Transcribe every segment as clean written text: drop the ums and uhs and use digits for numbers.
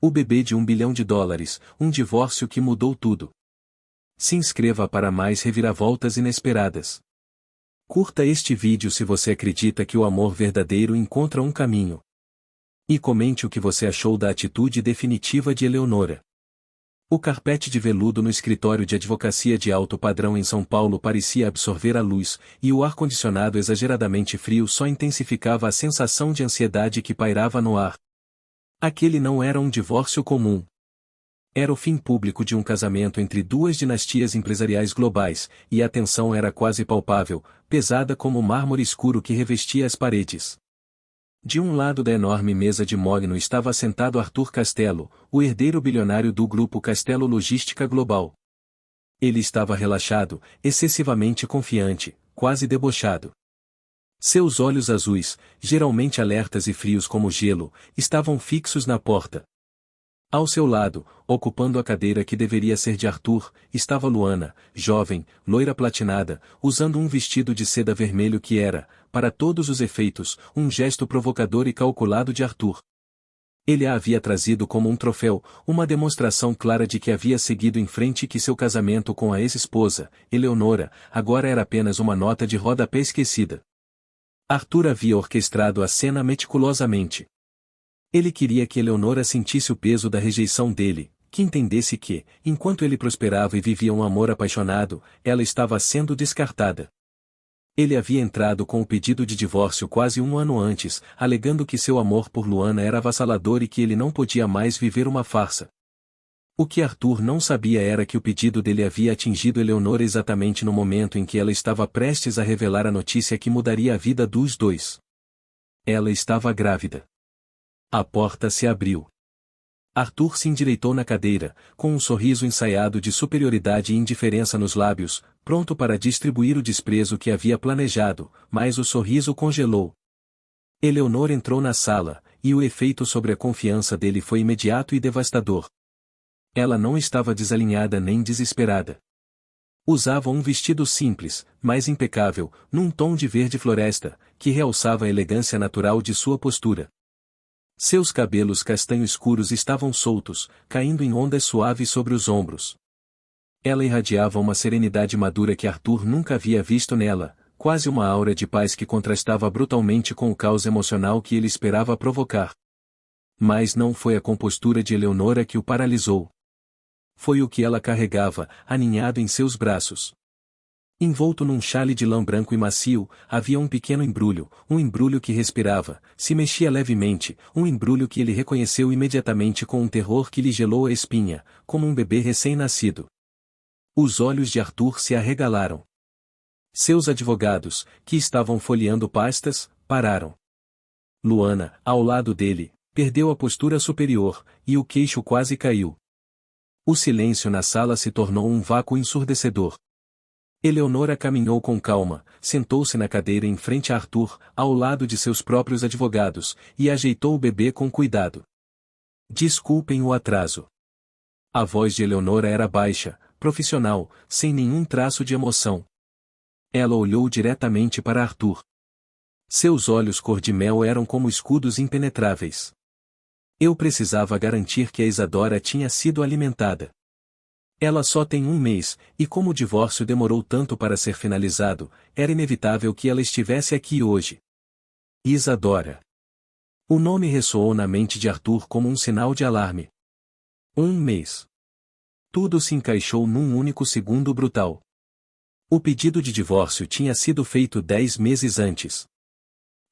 O bebê de US$ 1 bilhão, um divórcio que mudou tudo. Se inscreva para mais reviravoltas inesperadas. Curta este vídeo se você acredita que o amor verdadeiro encontra um caminho. E comente o que você achou da atitude definitiva de Eleonora. O carpete de veludo no escritório de advocacia de alto padrão em São Paulo parecia absorver a luz, e o ar-condicionado exageradamente frio só intensificava a sensação de ansiedade que pairava no ar. Aquele não era um divórcio comum. Era o fim público de um casamento entre duas dinastias empresariais globais, e a tensão era quase palpável, pesada como o mármore escuro que revestia as paredes. De um lado da enorme mesa de mogno estava sentado Arthur Castelo, o herdeiro bilionário do grupo Castelo Logística Global. Ele estava relaxado, excessivamente confiante, quase debochado. Seus olhos azuis, geralmente alertas e frios como gelo, estavam fixos na porta. Ao seu lado, ocupando a cadeira que deveria ser de Arthur, estava Luana, jovem, loira platinada, usando um vestido de seda vermelho que era, para todos os efeitos, um gesto provocador e calculado de Arthur. Ele a havia trazido como um troféu, uma demonstração clara de que havia seguido em frente e que seu casamento com a ex-esposa, Eleonora, agora era apenas uma nota de rodapé esquecida. Arthur havia orquestrado a cena meticulosamente. Ele queria que Eleonora sentisse o peso da rejeição dele, que entendesse que, enquanto ele prosperava e vivia um amor apaixonado, ela estava sendo descartada. Ele havia entrado com o pedido de divórcio quase um ano antes, alegando que seu amor por Luana era avassalador e que ele não podia mais viver uma farsa. O que Arthur não sabia era que o pedido dele havia atingido Eleonora exatamente no momento em que ela estava prestes a revelar a notícia que mudaria a vida dos dois. Ela estava grávida. A porta se abriu. Arthur se endireitou na cadeira, com um sorriso ensaiado de superioridade e indiferença nos lábios, pronto para distribuir o desprezo que havia planejado, mas o sorriso congelou. Eleonora entrou na sala, e o efeito sobre a confiança dele foi imediato e devastador. Ela não estava desalinhada nem desesperada. Usava um vestido simples, mas impecável, num tom de verde floresta, que realçava a elegância natural de sua postura. Seus cabelos castanho escuros estavam soltos, caindo em ondas suaves sobre os ombros. Ela irradiava uma serenidade madura que Arthur nunca havia visto nela, quase uma aura de paz que contrastava brutalmente com o caos emocional que ele esperava provocar. Mas não foi a compostura de Eleonora que o paralisou. Foi o que ela carregava, aninhado em seus braços. Envolto num xale de lã branco e macio, havia um pequeno embrulho, um embrulho que respirava, se mexia levemente, um embrulho que ele reconheceu imediatamente com um terror que lhe gelou a espinha, como um bebê recém-nascido. Os olhos de Arthur se arregalaram. Seus advogados, que estavam folheando pastas, pararam. Luana, ao lado dele, perdeu a postura superior, e o queixo quase caiu. O silêncio na sala se tornou um vácuo ensurdecedor. Eleonora caminhou com calma, sentou-se na cadeira em frente a Arthur, ao lado de seus próprios advogados, e ajeitou o bebê com cuidado. Desculpem o atraso. A voz de Eleonora era baixa, profissional, sem nenhum traço de emoção. Ela olhou diretamente para Arthur. Seus olhos cor-de-mel eram como escudos impenetráveis. Eu precisava garantir que a Isadora tinha sido alimentada. Ela só tem um mês, e como o divórcio demorou tanto para ser finalizado, era inevitável que ela estivesse aqui hoje. Isadora. O nome ressoou na mente de Arthur como um sinal de alarme. Um mês. Tudo se encaixou num único segundo brutal. O pedido de divórcio tinha sido feito 10 meses antes.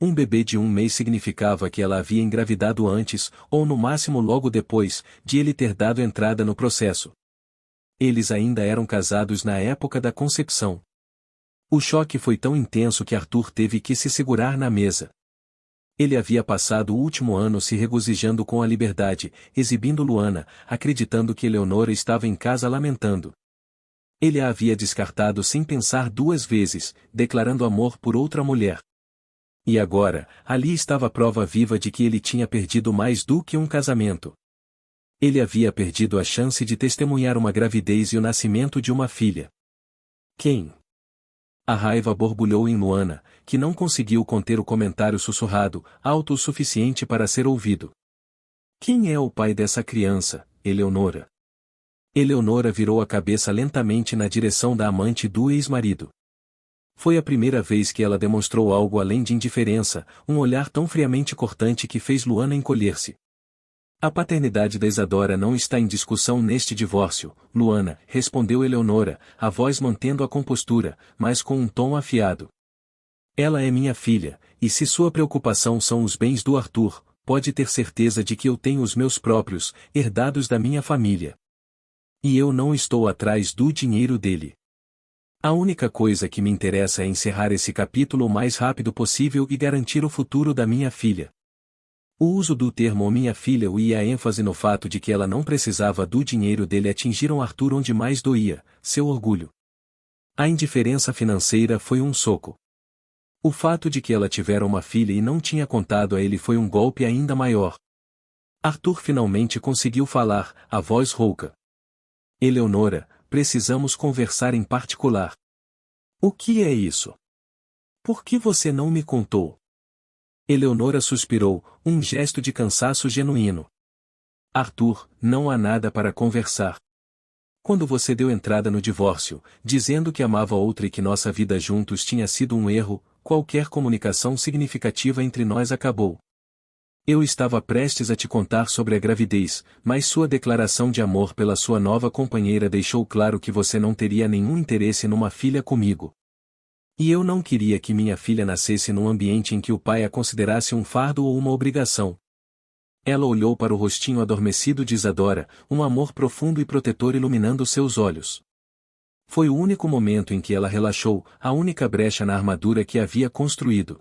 Um bebê de um mês significava que ela havia engravidado antes, ou no máximo logo depois, de ele ter dado entrada no processo. Eles ainda eram casados na época da concepção. O choque foi tão intenso que Arthur teve que se segurar na mesa. Ele havia passado o último ano se regozijando com a liberdade, exibindo Luana, acreditando que Eleonora estava em casa lamentando. Ele a havia descartado sem pensar duas vezes, declarando amor por outra mulher. E agora, ali estava a prova viva de que ele tinha perdido mais do que um casamento. Ele havia perdido a chance de testemunhar uma gravidez e o nascimento de uma filha. Quem? A raiva borbulhou em Luana, que não conseguiu conter o comentário sussurrado, alto o suficiente para ser ouvido. Quem é o pai dessa criança, Eleonora? Eleonora virou a cabeça lentamente na direção da amante do ex-marido. Foi a primeira vez que ela demonstrou algo além de indiferença, um olhar tão friamente cortante que fez Luana encolher-se. A paternidade da Isadora não está em discussão neste divórcio, Luana, respondeu Eleonora, a voz mantendo a compostura, mas com um tom afiado. Ela é minha filha, e se sua preocupação são os bens do Arthur, pode ter certeza de que eu tenho os meus próprios, herdados da minha família. E eu não estou atrás do dinheiro dele. A única coisa que me interessa é encerrar esse capítulo o mais rápido possível e garantir o futuro da minha filha. O uso do termo minha filha e a ênfase no fato de que ela não precisava do dinheiro dele atingiram Arthur onde mais doía, seu orgulho. A indiferença financeira foi um soco. O fato de que ela tivera uma filha e não tinha contado a ele foi um golpe ainda maior. Arthur finalmente conseguiu falar, a voz rouca. Eleonora, precisamos conversar em particular. O que é isso? Por que você não me contou? Eleonora suspirou, um gesto de cansaço genuíno. Arthur, não há nada para conversar. Quando você deu entrada no divórcio, dizendo que amava outra e que nossa vida juntos tinha sido um erro, qualquer comunicação significativa entre nós acabou. Eu estava prestes a te contar sobre a gravidez, mas sua declaração de amor pela sua nova companheira deixou claro que você não teria nenhum interesse numa filha comigo. E eu não queria que minha filha nascesse num ambiente em que o pai a considerasse um fardo ou uma obrigação. Ela olhou para o rostinho adormecido de Isadora, um amor profundo e protetor iluminando seus olhos. Foi o único momento em que ela relaxou, a única brecha na armadura que havia construído.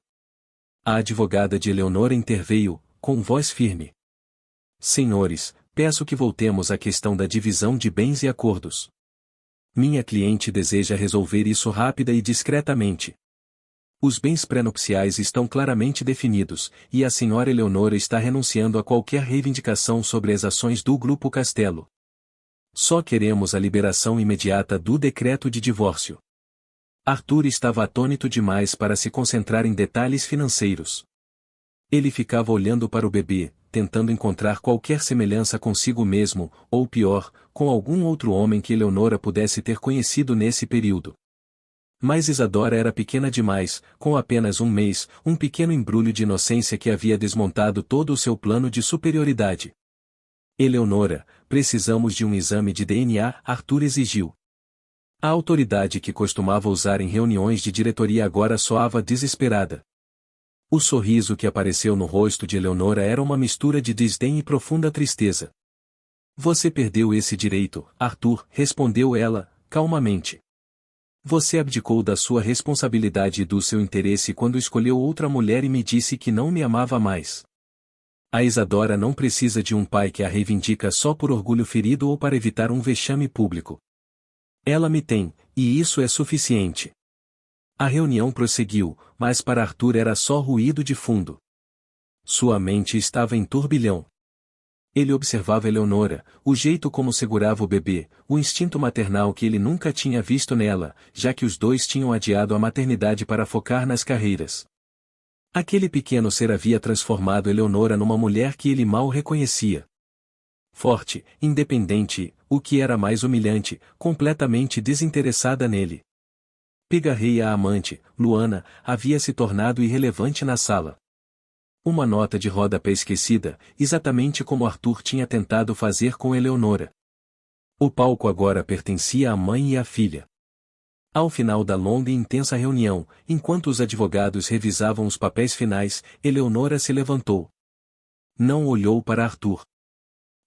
A advogada de Eleonora interveio, com voz firme. Senhores, peço que voltemos à questão da divisão de bens e acordos. Minha cliente deseja resolver isso rápida e discretamente. Os bens pré-nupciais estão claramente definidos, e a senhora Eleonora está renunciando a qualquer reivindicação sobre as ações do Grupo Castelo. Só queremos a liberação imediata do decreto de divórcio. Arthur estava atônito demais para se concentrar em detalhes financeiros. Ele ficava olhando para o bebê, tentando encontrar qualquer semelhança consigo mesmo, ou pior, com algum outro homem que Eleonora pudesse ter conhecido nesse período. Mas Isadora era pequena demais, com apenas um mês, um pequeno embrulho de inocência que havia desmontado todo o seu plano de superioridade. Eleonora, precisamos de um exame de DNA, Arthur exigiu. A autoridade que costumava usar em reuniões de diretoria agora soava desesperada. O sorriso que apareceu no rosto de Eleonora era uma mistura de desdém e profunda tristeza. Você perdeu esse direito, Arthur, respondeu ela, calmamente. Você abdicou da sua responsabilidade e do seu interesse quando escolheu outra mulher e me disse que não me amava mais. A Isadora não precisa de um pai que a reivindica só por orgulho ferido ou para evitar um vexame público. Ela me tem, e isso é suficiente. A reunião prosseguiu, mas para Arthur era só ruído de fundo. Sua mente estava em turbilhão. Ele observava Eleonora, o jeito como segurava o bebê, o instinto maternal que ele nunca tinha visto nela, já que os dois tinham adiado a maternidade para focar nas carreiras. Aquele pequeno ser havia transformado Eleonora numa mulher que ele mal reconhecia. Forte, independente, o que era mais humilhante, completamente desinteressada nele. Pigarreia a amante, Luana, havia se tornado irrelevante na sala. Uma nota de rodapé esquecida, exatamente como Arthur tinha tentado fazer com Eleonora. O palco agora pertencia à mãe e à filha. Ao final da longa e intensa reunião, enquanto os advogados revisavam os papéis finais, Eleonora se levantou. Não olhou para Arthur.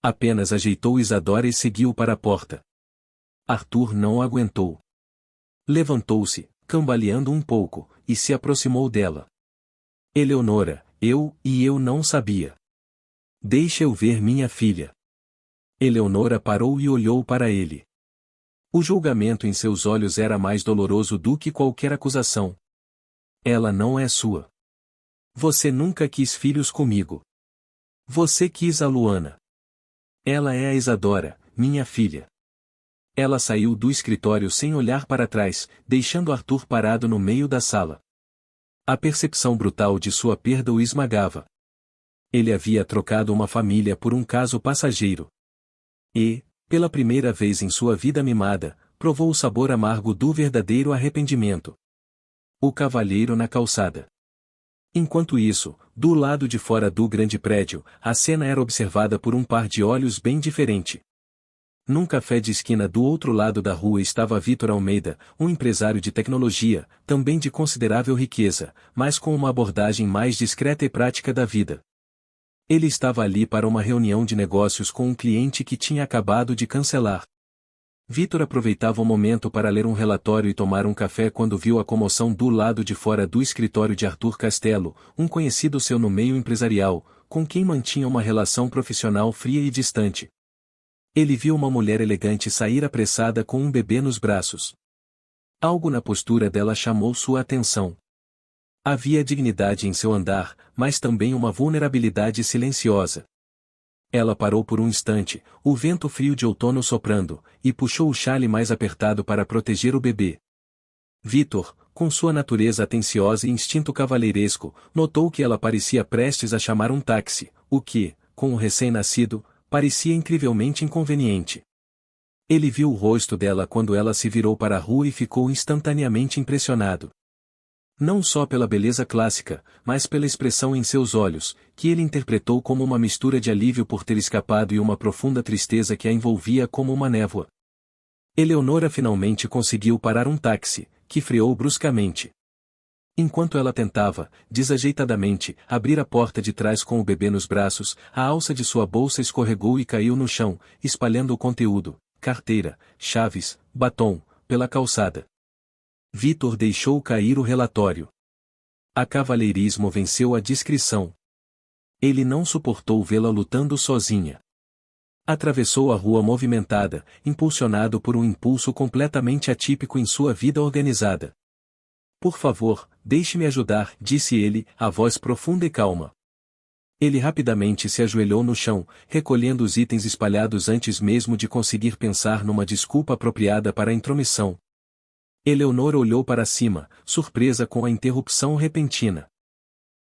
Apenas ajeitou Isadora e seguiu para a porta. Arthur não aguentou. Levantou-se, cambaleando um pouco, e se aproximou dela. Eleonora, eu não sabia. Deixa eu ver minha filha. Eleonora parou e olhou para ele. O julgamento em seus olhos era mais doloroso do que qualquer acusação. Ela não é sua. Você nunca quis filhos comigo. Você quis a Luana. Ela é a Isadora, minha filha. Ela saiu do escritório sem olhar para trás, deixando Arthur parado no meio da sala. A percepção brutal de sua perda o esmagava. Ele havia trocado uma família por um caso passageiro. E, pela primeira vez em sua vida mimada, provou o sabor amargo do verdadeiro arrependimento. O cavalheiro na calçada. Enquanto isso, do lado de fora do grande prédio, a cena era observada por um par de olhos bem diferente. Num café de esquina do outro lado da rua estava Vitor Almeida, um empresário de tecnologia, também de considerável riqueza, mas com uma abordagem mais discreta e prática da vida. Ele estava ali para uma reunião de negócios com um cliente que tinha acabado de cancelar. Vitor aproveitava o momento para ler um relatório e tomar um café quando viu a comoção do lado de fora do escritório de Arthur Castelo, um conhecido seu no meio empresarial, com quem mantinha uma relação profissional fria e distante. Ele viu uma mulher elegante sair apressada com um bebê nos braços. Algo na postura dela chamou sua atenção. Havia dignidade em seu andar, mas também uma vulnerabilidade silenciosa. Ela parou por um instante, o vento frio de outono soprando, e puxou o chale mais apertado para proteger o bebê. Vitor, com sua natureza atenciosa e instinto cavalheiresco, notou que ela parecia prestes a chamar um táxi, o que, com o recém-nascido, parecia incrivelmente inconveniente. Ele viu o rosto dela quando ela se virou para a rua e ficou instantaneamente impressionado. Não só pela beleza clássica, mas pela expressão em seus olhos, que ele interpretou como uma mistura de alívio por ter escapado e uma profunda tristeza que a envolvia como uma névoa. Eleonora finalmente conseguiu parar um táxi, que freou bruscamente. Enquanto ela tentava, desajeitadamente, abrir a porta de trás com o bebê nos braços, a alça de sua bolsa escorregou e caiu no chão, espalhando o conteúdo, carteira, chaves, batom, pela calçada. Vitor deixou cair o relatório. A cavalheirismo venceu a discrição. Ele não suportou vê-la lutando sozinha. Atravessou a rua movimentada, impulsionado por um impulso completamente atípico em sua vida organizada. Por favor, deixe-me ajudar, disse ele, a voz profunda e calma. Ele rapidamente se ajoelhou no chão, recolhendo os itens espalhados antes mesmo de conseguir pensar numa desculpa apropriada para a intromissão. Eleonora olhou para cima, surpresa com a interrupção repentina.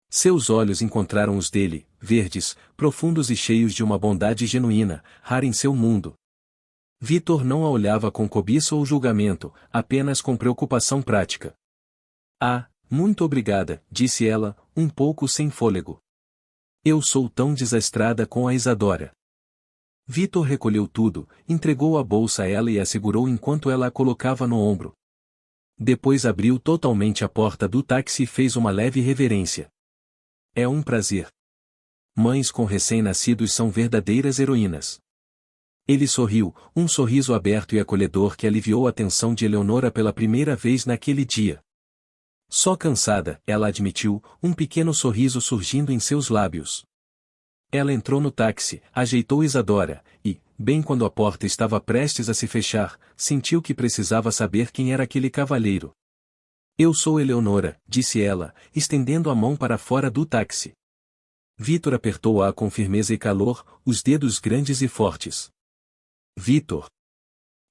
Seus olhos encontraram os dele, verdes, profundos e cheios de uma bondade genuína, rara em seu mundo. Vitor não a olhava com cobiça ou julgamento, apenas com preocupação prática. Ah, muito obrigada, disse ela, um pouco sem fôlego. Eu sou tão desastrada com a Isadora. Vitor recolheu tudo, entregou a bolsa a ela e a segurou enquanto ela a colocava no ombro. Depois abriu totalmente a porta do táxi e fez uma leve reverência. É um prazer. Mães com recém-nascidos são verdadeiras heroínas. Ele sorriu, um sorriso aberto e acolhedor que aliviou a tensão de Eleonora pela primeira vez naquele dia. Só cansada, ela admitiu, um pequeno sorriso surgindo em seus lábios. Ela entrou no táxi, ajeitou Isadora, e, bem quando a porta estava prestes a se fechar, sentiu que precisava saber quem era aquele cavalheiro. Eu sou Eleonora, disse ela, estendendo a mão para fora do táxi. Vitor apertou-a com firmeza e calor, os dedos grandes e fortes. Vitor.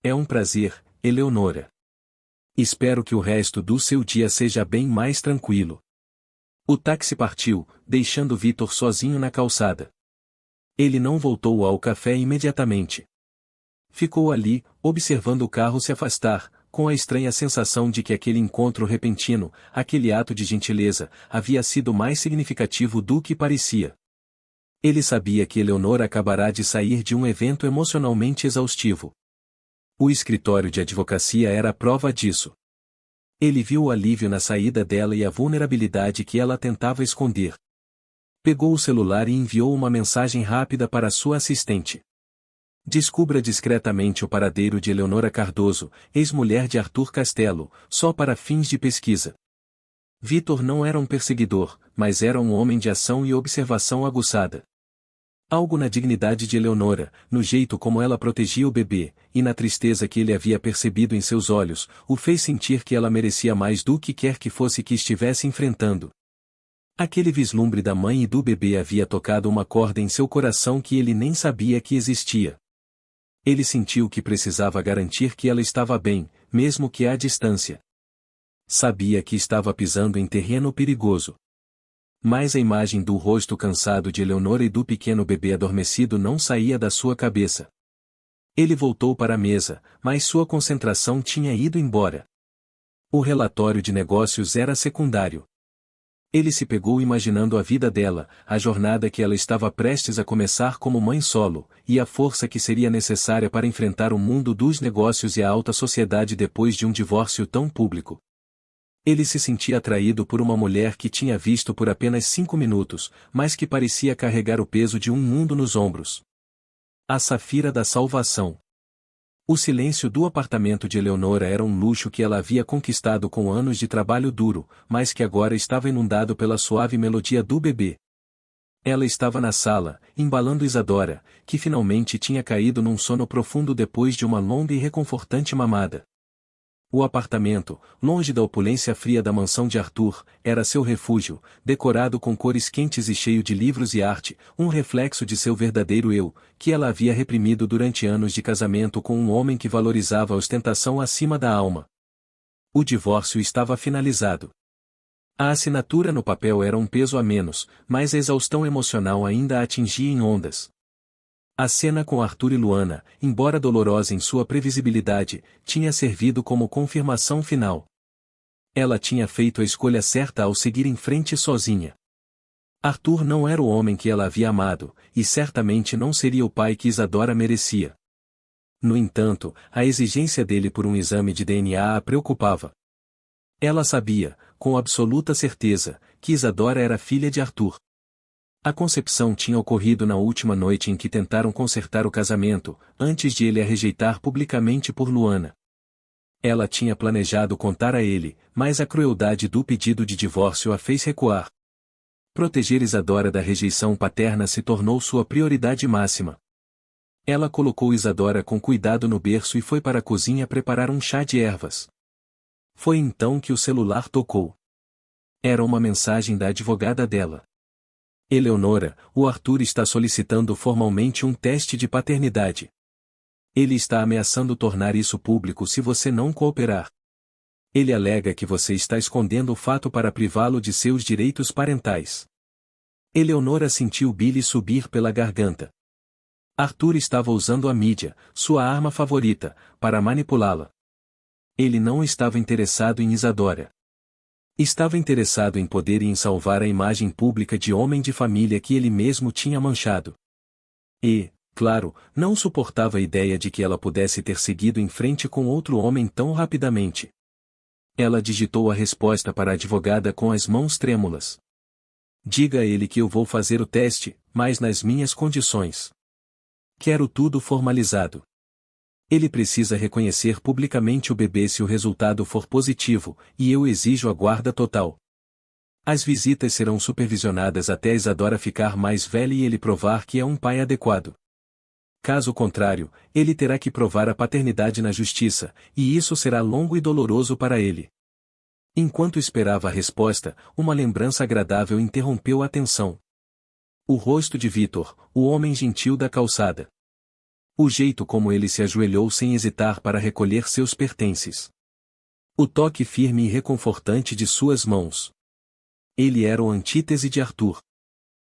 É um prazer, Eleonora. Espero que o resto do seu dia seja bem mais tranquilo. O táxi partiu, deixando Vitor sozinho na calçada. Ele não voltou ao café imediatamente. Ficou ali, observando o carro se afastar, com a estranha sensação de que aquele encontro repentino, aquele ato de gentileza, havia sido mais significativo do que parecia. Ele sabia que Eleonora acabará de sair de um evento emocionalmente exaustivo. O escritório de advocacia era a prova disso. Ele viu o alívio na saída dela e a vulnerabilidade que ela tentava esconder. Pegou o celular e enviou uma mensagem rápida para sua assistente. Descubra discretamente o paradeiro de Eleonora Cardoso, ex-mulher de Arthur Castelo, só para fins de pesquisa. Vitor não era um perseguidor, mas era um homem de ação e observação aguçada. Algo na dignidade de Eleonora, no jeito como ela protegia o bebê, e na tristeza que ele havia percebido em seus olhos, o fez sentir que ela merecia mais do que quer que fosse que estivesse enfrentando. Aquele vislumbre da mãe e do bebê havia tocado uma corda em seu coração que ele nem sabia que existia. Ele sentiu que precisava garantir que ela estava bem, mesmo que à distância. Sabia que estava pisando em terreno perigoso. Mas a imagem do rosto cansado de Eleonora e do pequeno bebê adormecido não saía da sua cabeça. Ele voltou para a mesa, mas sua concentração tinha ido embora. O relatório de negócios era secundário. Ele se pegou imaginando a vida dela, a jornada que ela estava prestes a começar como mãe solo, e a força que seria necessária para enfrentar o mundo dos negócios e a alta sociedade depois de um divórcio tão público. Ele se sentia atraído por uma mulher que tinha visto por apenas 5 minutos, mas que parecia carregar o peso de um mundo nos ombros. A Safira da Salvação. O silêncio do apartamento de Eleonora era um luxo que ela havia conquistado com anos de trabalho duro, mas que agora estava inundado pela suave melodia do bebê. Ela estava na sala, embalando Isadora, que finalmente tinha caído num sono profundo depois de uma longa e reconfortante mamada. O apartamento, longe da opulência fria da mansão de Arthur, era seu refúgio, decorado com cores quentes e cheio de livros e arte, um reflexo de seu verdadeiro eu, que ela havia reprimido durante anos de casamento com um homem que valorizava a ostentação acima da alma. O divórcio estava finalizado. A assinatura no papel era um peso a menos, mas a exaustão emocional ainda a atingia em ondas. A cena com Arthur e Luana, embora dolorosa em sua previsibilidade, tinha servido como confirmação final. Ela tinha feito a escolha certa ao seguir em frente sozinha. Arthur não era o homem que ela havia amado, e certamente não seria o pai que Isadora merecia. No entanto, a exigência dele por um exame de DNA a preocupava. Ela sabia, com absoluta certeza, que Isadora era filha de Arthur. A concepção tinha ocorrido na última noite em que tentaram consertar o casamento, antes de ele a rejeitar publicamente por Luana. Ela tinha planejado contar a ele, mas a crueldade do pedido de divórcio a fez recuar. Proteger Isadora da rejeição paterna se tornou sua prioridade máxima. Ela colocou Isadora com cuidado no berço e foi para a cozinha preparar um chá de ervas. Foi então que o celular tocou. Era uma mensagem da advogada dela. Eleonora, o Arthur está solicitando formalmente um teste de paternidade. Ele está ameaçando tornar isso público se você não cooperar. Ele alega que você está escondendo o fato para privá-lo de seus direitos parentais. Eleonora sentiu Billy subir pela garganta. Arthur estava usando a mídia, sua arma favorita, para manipulá-la. Ele não estava interessado em Isadora. Estava interessado em poder e em salvar a imagem pública de homem de família que ele mesmo tinha manchado. E, claro, não suportava a ideia de que ela pudesse ter seguido em frente com outro homem tão rapidamente. Ela digitou a resposta para a advogada com as mãos trêmulas. Diga a ele que eu vou fazer o teste, mas nas minhas condições. Quero tudo formalizado. Ele precisa reconhecer publicamente o bebê se o resultado for positivo, e eu exijo a guarda total. As visitas serão supervisionadas até Isadora ficar mais velha e ele provar que é um pai adequado. Caso contrário, ele terá que provar a paternidade na justiça, e isso será longo e doloroso para ele. Enquanto esperava a resposta, uma lembrança agradável interrompeu a tensão. O rosto de Vitor, o homem gentil da calçada. O jeito como ele se ajoelhou sem hesitar para recolher seus pertences. O toque firme e reconfortante de suas mãos. Ele era o antítese de Arthur.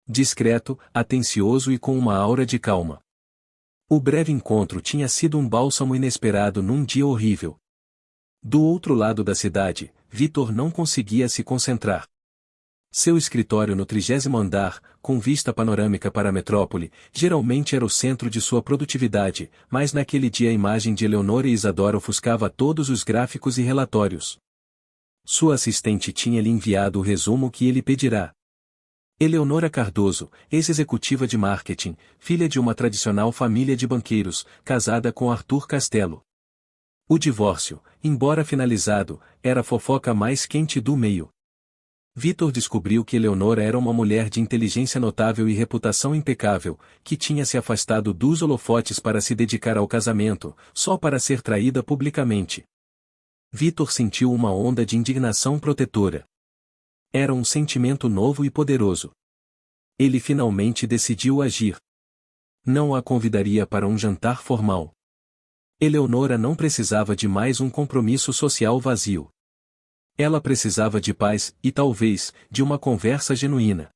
Discreto, atencioso e com uma aura de calma. O breve encontro tinha sido um bálsamo inesperado num dia horrível. Do outro lado da cidade, Vitor não conseguia se concentrar. Seu escritório no 30º andar, com vista panorâmica para a metrópole, geralmente era o centro de sua produtividade, mas naquele dia a imagem de Eleonora e Isadora ofuscava todos os gráficos e relatórios. Sua assistente tinha-lhe enviado o resumo que ele pedirá. Eleonora Cardoso, ex-executiva de marketing, filha de uma tradicional família de banqueiros, casada com Arthur Castelo. O divórcio, embora finalizado, era a fofoca mais quente do meio. Vitor descobriu que Eleonora era uma mulher de inteligência notável e reputação impecável, que tinha se afastado dos holofotes para se dedicar ao casamento, só para ser traída publicamente. Vitor sentiu uma onda de indignação protetora. Era um sentimento novo e poderoso. Ele finalmente decidiu agir. Não a convidaria para um jantar formal. Eleonora não precisava de mais um compromisso social vazio. Ela precisava de paz e, talvez, de uma conversa genuína.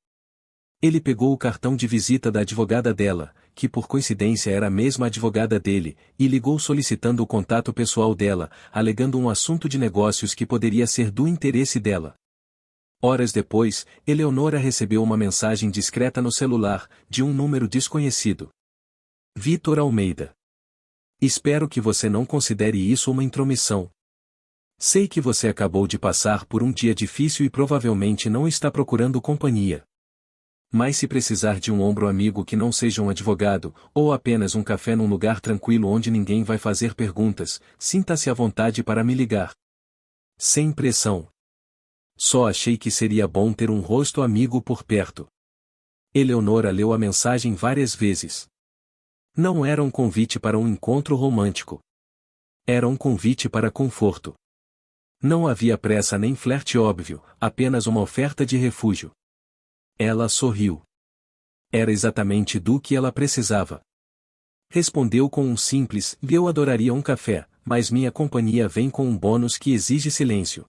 Ele pegou o cartão de visita da advogada dela, que por coincidência era a mesma advogada dele, e ligou solicitando o contato pessoal dela, alegando um assunto de negócios que poderia ser do interesse dela. Horas depois, Eleonora recebeu uma mensagem discreta no celular, de um número desconhecido. Vitor Almeida. Espero que você não considere isso uma intromissão. Sei que você acabou de passar por um dia difícil e provavelmente não está procurando companhia. Mas se precisar de um ombro amigo que não seja um advogado, ou apenas um café num lugar tranquilo onde ninguém vai fazer perguntas, sinta-se à vontade para me ligar. Sem pressão. Só achei que seria bom ter um rosto amigo por perto. Eleonora leu a mensagem várias vezes. Não era um convite para um encontro romântico. Era um convite para conforto. Não havia pressa nem flerte óbvio, apenas uma oferta de refúgio. Ela sorriu. Era exatamente do que ela precisava. Respondeu com um simples: eu adoraria um café, mas minha companhia vem com um bônus que exige silêncio.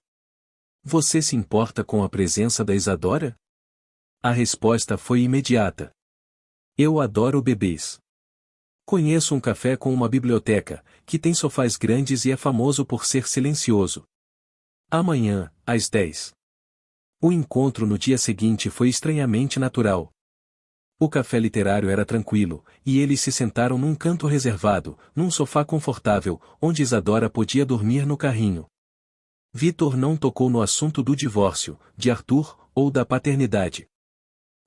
Você se importa com a presença da Isadora? A resposta foi imediata. Eu adoro bebês. Conheço um café com uma biblioteca, que tem sofás grandes e é famoso por ser silencioso. Amanhã, às 10. O encontro no dia seguinte foi estranhamente natural. O café literário era tranquilo, e eles se sentaram num canto reservado, num sofá confortável, onde Isadora podia dormir no carrinho. Vitor não tocou no assunto do divórcio, de Arthur, ou da paternidade.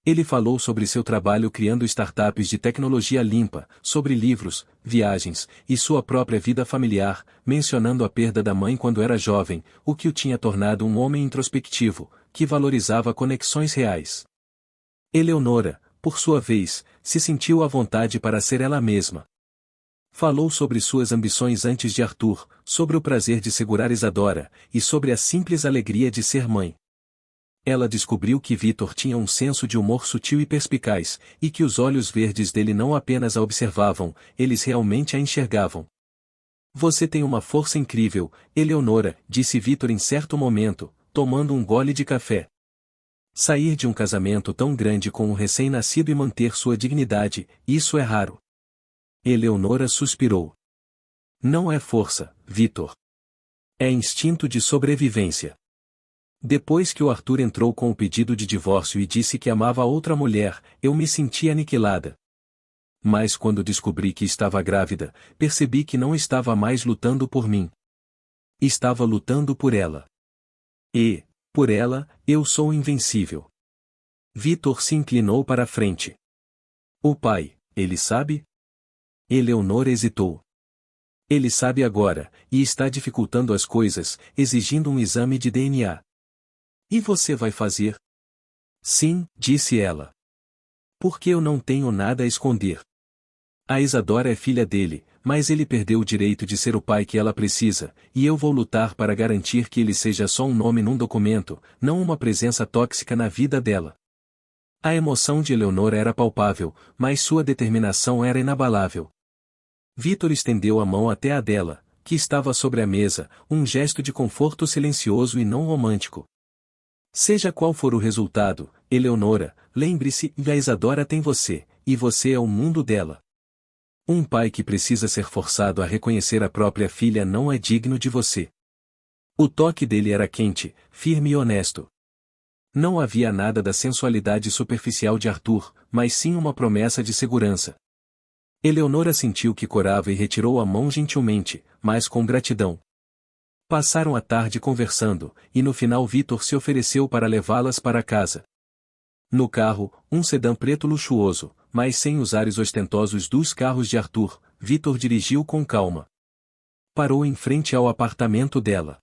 Ele falou sobre seu trabalho criando startups de tecnologia limpa, sobre livros, viagens, e sua própria vida familiar, mencionando a perda da mãe quando era jovem, o que o tinha tornado um homem introspectivo, que valorizava conexões reais. Eleonora, por sua vez, se sentiu à vontade para ser ela mesma. Falou sobre suas ambições antes de Arthur, sobre o prazer de segurar Isadora, e sobre a simples alegria de ser mãe. Ela descobriu que Vitor tinha um senso de humor sutil e perspicaz, e que os olhos verdes dele não apenas a observavam, eles realmente a enxergavam. Você tem uma força incrível, Eleonora, disse Vitor em certo momento, tomando um gole de café. Sair de um casamento tão grande com um recém-nascido e manter sua dignidade, isso é raro. Eleonora suspirou. Não é força, Vitor. É instinto de sobrevivência. Depois que o Arthur entrou com o pedido de divórcio e disse que amava outra mulher, eu me senti aniquilada. Mas quando descobri que estava grávida, percebi que não estava mais lutando por mim. Estava lutando por ela. E, por ela, eu sou invencível. Vitor se inclinou para a frente. O pai, ele sabe? Eleonora hesitou. Ele sabe agora, e está dificultando as coisas, exigindo um exame de DNA. E você vai fazer? Sim, disse ela. Porque eu não tenho nada a esconder. A Isadora é filha dele, mas ele perdeu o direito de ser o pai que ela precisa, e eu vou lutar para garantir que ele seja só um nome num documento, não uma presença tóxica na vida dela. A emoção de Eleonora era palpável, mas sua determinação era inabalável. Vitor estendeu a mão até a dela, que estava sobre a mesa, um gesto de conforto silencioso e não romântico. Seja qual for o resultado, Eleonora, lembre-se, a Isadora tem você, e você é o mundo dela. Um pai que precisa ser forçado a reconhecer a própria filha não é digno de você. O toque dele era quente, firme e honesto. Não havia nada da sensualidade superficial de Arthur, mas sim uma promessa de segurança. Eleonora sentiu que corava e retirou a mão gentilmente, mas com gratidão. Passaram a tarde conversando, e no final Vitor se ofereceu para levá-las para casa. No carro, um sedã preto luxuoso, mas sem os ares ostentosos dos carros de Arthur, Vitor dirigiu com calma. Parou em frente ao apartamento dela.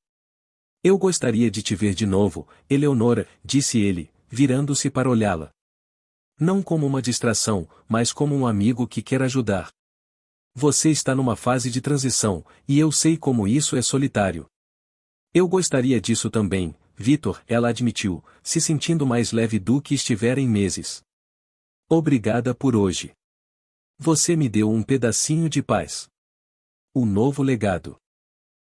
Eu gostaria de te ver de novo, Eleonora, disse ele, virando-se para olhá-la. Não como uma distração, mas como um amigo que quer ajudar. Você está numa fase de transição, e eu sei como isso é solitário. Eu gostaria disso também, Vitor, ela admitiu, se sentindo mais leve do que estivera em meses. Obrigada por hoje. Você me deu um pedacinho de paz. O novo legado.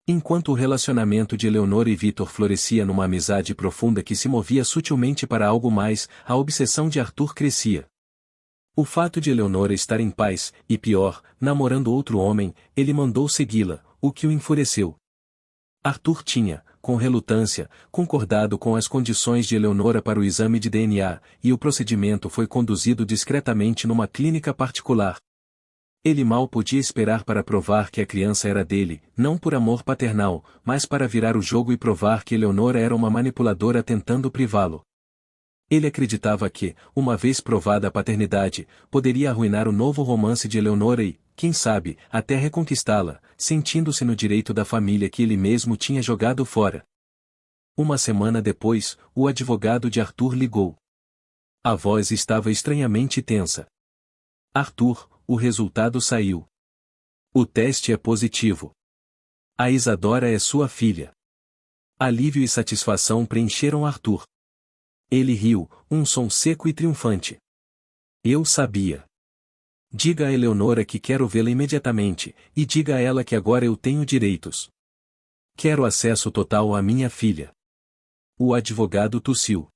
Enquanto o relacionamento de Eleonora e Vitor florescia numa amizade profunda que se movia sutilmente para algo mais, a obsessão de Arthur crescia. O fato de Eleonora estar em paz, e pior, namorando outro homem, ele mandou segui-la, o que o enfureceu. Arthur tinha, com relutância, concordado com as condições de Eleonora para o exame de DNA, e o procedimento foi conduzido discretamente numa clínica particular. Ele mal podia esperar para provar que a criança era dele, não por amor paternal, mas para virar o jogo e provar que Eleonora era uma manipuladora tentando privá-lo. Ele acreditava que, uma vez provada a paternidade, poderia arruinar o novo romance de Eleonora e, quem sabe, até reconquistá-la, sentindo-se no direito da família que ele mesmo tinha jogado fora. Uma semana depois, o advogado de Arthur ligou. A voz estava estranhamente tensa. Arthur, o resultado saiu. O teste é positivo. A Isadora é sua filha. Alívio e satisfação preencheram Arthur. Ele riu, um som seco e triunfante. Eu sabia. Diga a Eleonora que quero vê-la imediatamente, e diga a ela que agora eu tenho direitos. Quero acesso total à minha filha. O advogado tossiu.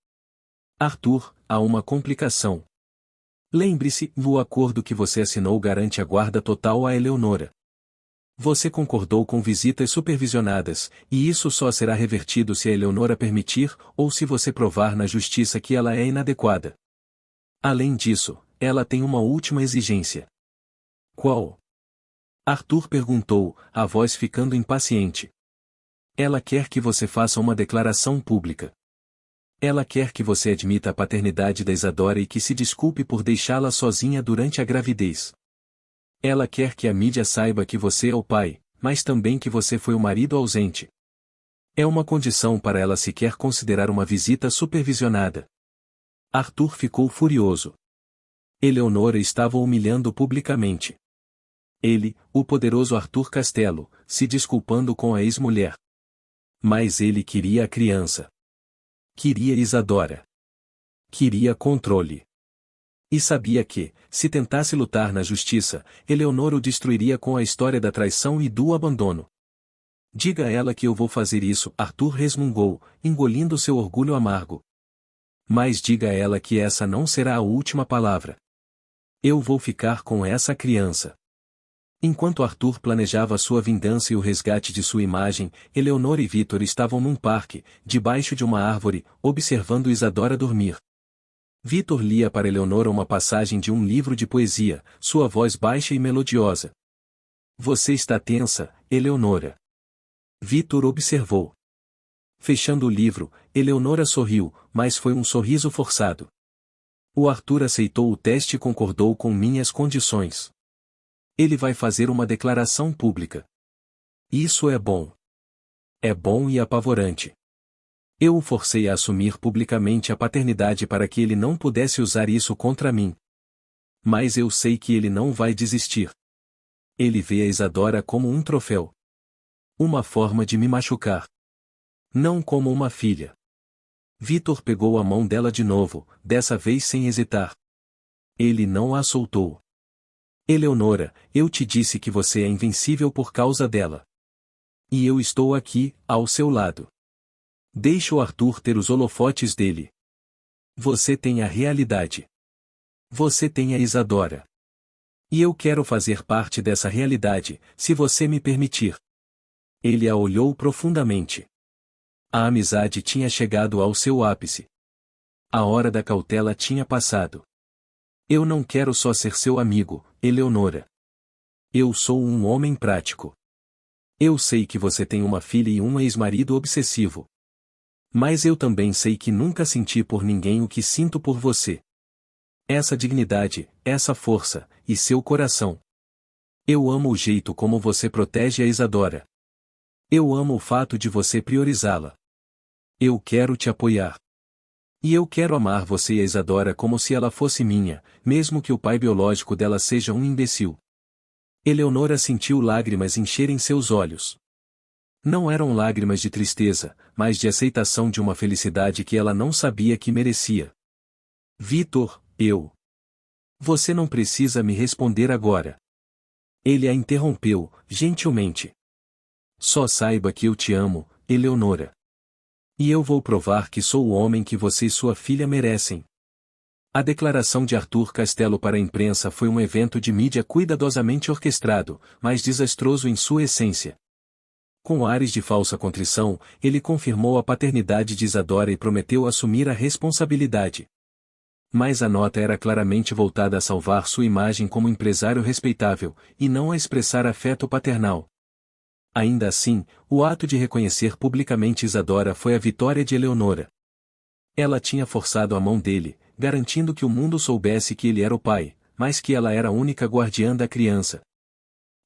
Arthur, há uma complicação. Lembre-se, o acordo que você assinou garante a guarda total a Eleonora. Você concordou com visitas supervisionadas, e isso só será revertido se a Eleonora permitir, ou se você provar na justiça que ela é inadequada. Além disso, ela tem uma última exigência. Qual? Arthur perguntou, a voz ficando impaciente. Ela quer que você faça uma declaração pública. Ela quer que você admita a paternidade da Isadora e que se desculpe por deixá-la sozinha durante a gravidez. Ela quer que a mídia saiba que você é o pai, mas também que você foi o marido ausente. É uma condição para ela sequer considerar uma visita supervisionada. Arthur ficou furioso. Eleonora estava o humilhando publicamente. Ele, o poderoso Arthur Castelo, se desculpando com a ex-mulher. Mas ele queria a criança. Queria Isadora. Queria controle. E sabia que, se tentasse lutar na justiça, Eleonora o destruiria com a história da traição e do abandono. Diga a ela que eu vou fazer isso, Arthur resmungou, engolindo seu orgulho amargo. Mas diga a ela que essa não será a última palavra. Eu vou ficar com essa criança. Enquanto Arthur planejava sua vingança e o resgate de sua imagem, Eleonora e Vitor estavam num parque, debaixo de uma árvore, observando Isadora dormir. Vitor lia para Eleonora uma passagem de um livro de poesia, sua voz baixa e melodiosa. Você está tensa, Eleonora. Vitor observou. Fechando o livro, Eleonora sorriu, mas foi um sorriso forçado. O Arthur aceitou o teste e concordou com minhas condições. Ele vai fazer uma declaração pública. Isso é bom. É bom e apavorante. Eu o forcei a assumir publicamente a paternidade para que ele não pudesse usar isso contra mim. Mas eu sei que ele não vai desistir. Ele vê a Isadora como um troféu. Uma forma de me machucar. Não como uma filha. Vitor pegou a mão dela de novo, dessa vez sem hesitar. Ele não a soltou. Eleonora, eu te disse que você é invencível por causa dela. E eu estou aqui, ao seu lado. Deixe o Arthur ter os holofotes dele. Você tem a realidade. Você tem a Isadora. E eu quero fazer parte dessa realidade, se você me permitir. Ele a olhou profundamente. A amizade tinha chegado ao seu ápice. A hora da cautela tinha passado. Eu não quero só ser seu amigo, Eleonora. Eu sou um homem prático. Eu sei que você tem uma filha e um ex-marido obsessivo. Mas eu também sei que nunca senti por ninguém o que sinto por você. Essa dignidade, essa força, e seu coração. Eu amo o jeito como você protege a Isadora. Eu amo o fato de você priorizá-la. Eu quero te apoiar. E eu quero amar você e a Isadora como se ela fosse minha, mesmo que o pai biológico dela seja um imbecil. Eleonora sentiu lágrimas encherem seus olhos. Não eram lágrimas de tristeza, mas de aceitação de uma felicidade que ela não sabia que merecia. Vitor, eu. Você não precisa me responder agora. Ele a interrompeu, gentilmente. Só saiba que eu te amo, Eleonora. E eu vou provar que sou o homem que você e sua filha merecem. A declaração de Arthur Costello para a imprensa foi um evento de mídia cuidadosamente orquestrado, mas desastroso em sua essência. Com ares de falsa contrição, ele confirmou a paternidade de Isadora e prometeu assumir a responsabilidade. Mas a nota era claramente voltada a salvar sua imagem como empresário respeitável, e não a expressar afeto paternal. Ainda assim, o ato de reconhecer publicamente Isadora foi a vitória de Eleonora. Ela tinha forçado a mão dele, garantindo que o mundo soubesse que ele era o pai, mas que ela era a única guardiã da criança.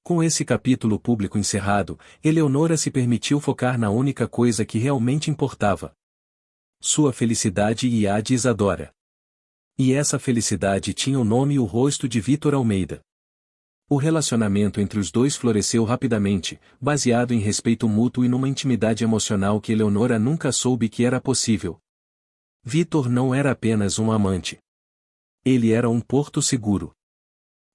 Com esse capítulo público encerrado, Eleonora se permitiu focar na única coisa que realmente importava: sua felicidade e a de Isadora. E essa felicidade tinha o nome e o rosto de Vítor Almeida. O relacionamento entre os dois floresceu rapidamente, baseado em respeito mútuo e numa intimidade emocional que Eleonora nunca soube que era possível. Vítor não era apenas um amante. Ele era um porto seguro.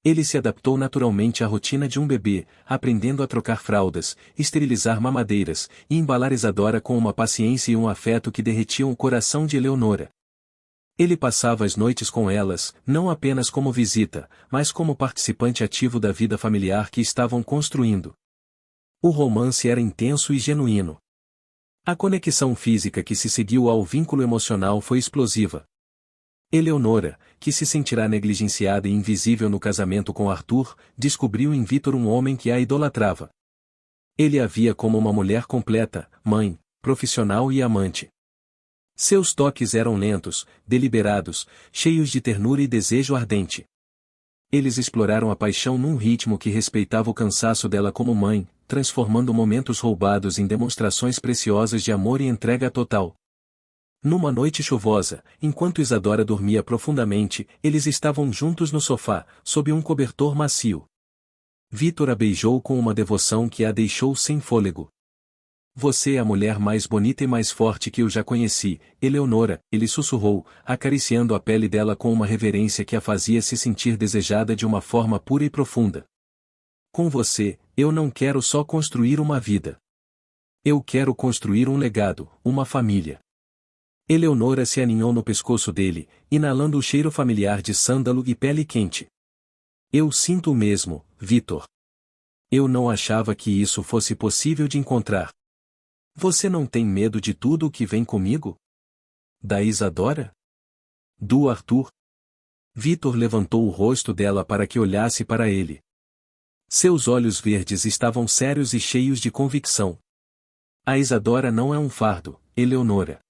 Ele se adaptou naturalmente à rotina de um bebê, aprendendo a trocar fraldas, esterilizar mamadeiras, e embalar Isadora com uma paciência e um afeto que derretiam o coração de Eleonora. Ele passava as noites com elas, não apenas como visita, mas como participante ativo da vida familiar que estavam construindo. O romance era intenso e genuíno. A conexão física que se seguiu ao vínculo emocional foi explosiva. Eleonora, que se sentirá negligenciada e invisível no casamento com Arthur, descobriu em Vítor um homem que a idolatrava. Ele a via como uma mulher completa, mãe, profissional e amante. Seus toques eram lentos, deliberados, cheios de ternura e desejo ardente. Eles exploraram a paixão num ritmo que respeitava o cansaço dela como mãe, transformando momentos roubados em demonstrações preciosas de amor e entrega total. Numa noite chuvosa, enquanto Isadora dormia profundamente, eles estavam juntos no sofá, sob um cobertor macio. Vítor a beijou com uma devoção que a deixou sem fôlego. Você é a mulher mais bonita e mais forte que eu já conheci, Eleonora, ele sussurrou, acariciando a pele dela com uma reverência que a fazia se sentir desejada de uma forma pura e profunda. Com você, eu não quero só construir uma vida. Eu quero construir um legado, uma família. Eleonora se aninhou no pescoço dele, inalando o cheiro familiar de sândalo e pele quente. Eu sinto o mesmo, Vítor. Eu não achava que isso fosse possível de encontrar. Você não tem medo de tudo o que vem comigo? Da Isadora? Do Arthur? Vítor levantou o rosto dela para que olhasse para ele. Seus olhos verdes estavam sérios e cheios de convicção. A Isadora não é um fardo, Eleonora.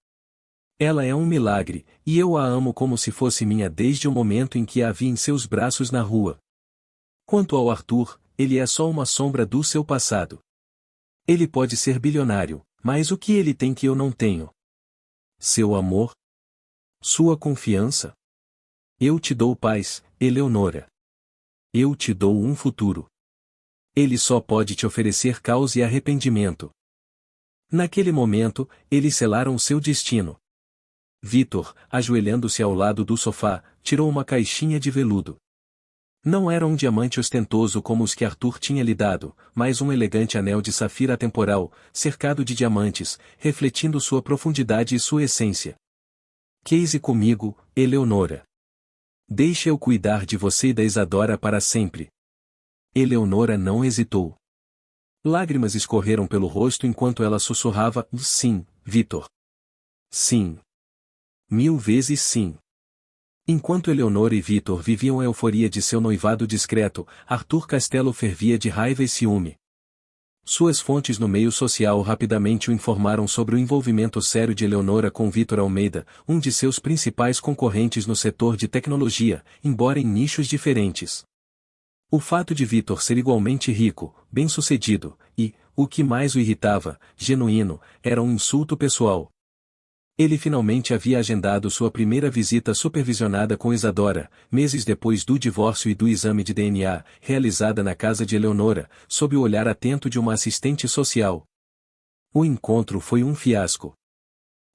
Ela é um milagre, e eu a amo como se fosse minha desde o momento em que a vi em seus braços na rua. Quanto ao Arthur, ele é só uma sombra do seu passado. Ele pode ser bilionário, mas o que ele tem que eu não tenho? Seu amor? Sua confiança? Eu te dou paz, Eleonora. Eu te dou um futuro. Ele só pode te oferecer caos e arrependimento. Naquele momento, eles selaram seu destino. Vítor, ajoelhando-se ao lado do sofá, tirou uma caixinha de veludo. Não era um diamante ostentoso como os que Arthur tinha lhe dado, mas um elegante anel de safira atemporal, cercado de diamantes, refletindo sua profundidade e sua essência. Case comigo, Eleonora. Deixe eu cuidar de você e da Isadora para sempre. Eleonora não hesitou. Lágrimas escorreram pelo rosto enquanto ela sussurrava: sim, Vítor. Sim. 1000 vezes sim. Enquanto Eleonora e Vítor viviam a euforia de seu noivado discreto, Arthur Costello fervia de raiva e ciúme. Suas fontes no meio social rapidamente o informaram sobre o envolvimento sério de Eleonora com Vítor Almeida, um de seus principais concorrentes no setor de tecnologia, embora em nichos diferentes. O fato de Vítor ser igualmente rico, bem-sucedido, e, o que mais o irritava, genuíno, era um insulto pessoal. Ele finalmente havia agendado sua primeira visita supervisionada com Isadora, meses depois do divórcio e do exame de DNA, realizada na casa de Eleonora, sob o olhar atento de uma assistente social. O encontro foi um fiasco.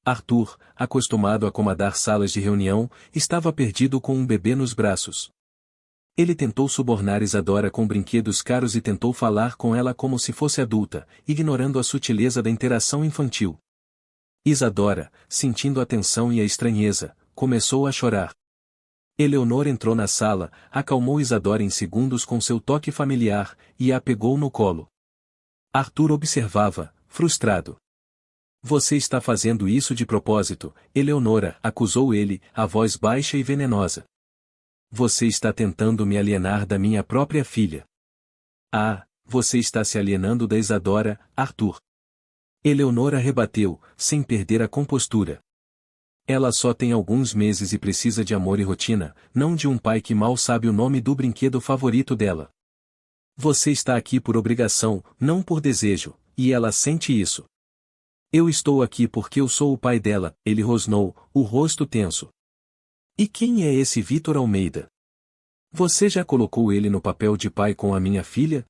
Arthur, acostumado a comandar salas de reunião, estava perdido com um bebê nos braços. Ele tentou subornar Isadora com brinquedos caros e tentou falar com ela como se fosse adulta, ignorando a sutileza da interação infantil. Isadora, sentindo a tensão e a estranheza, começou a chorar. Eleonora entrou na sala, acalmou Isadora em segundos com seu toque familiar, e a pegou no colo. Arthur observava, frustrado. Você está fazendo isso de propósito, Eleonora, acusou ele, a voz baixa e venenosa. Você está tentando me alienar da minha própria filha. Ah, você está se alienando da Isadora, Arthur. Eleonora rebateu, sem perder a compostura. Ela só tem alguns meses e precisa de amor e rotina, não de um pai que mal sabe o nome do brinquedo favorito dela. Você está aqui por obrigação, não por desejo, e ela sente isso. Eu estou aqui porque eu sou o pai dela, ele rosnou, o rosto tenso. E quem é esse Vitor Almeida? Você já colocou ele no papel de pai com a minha filha?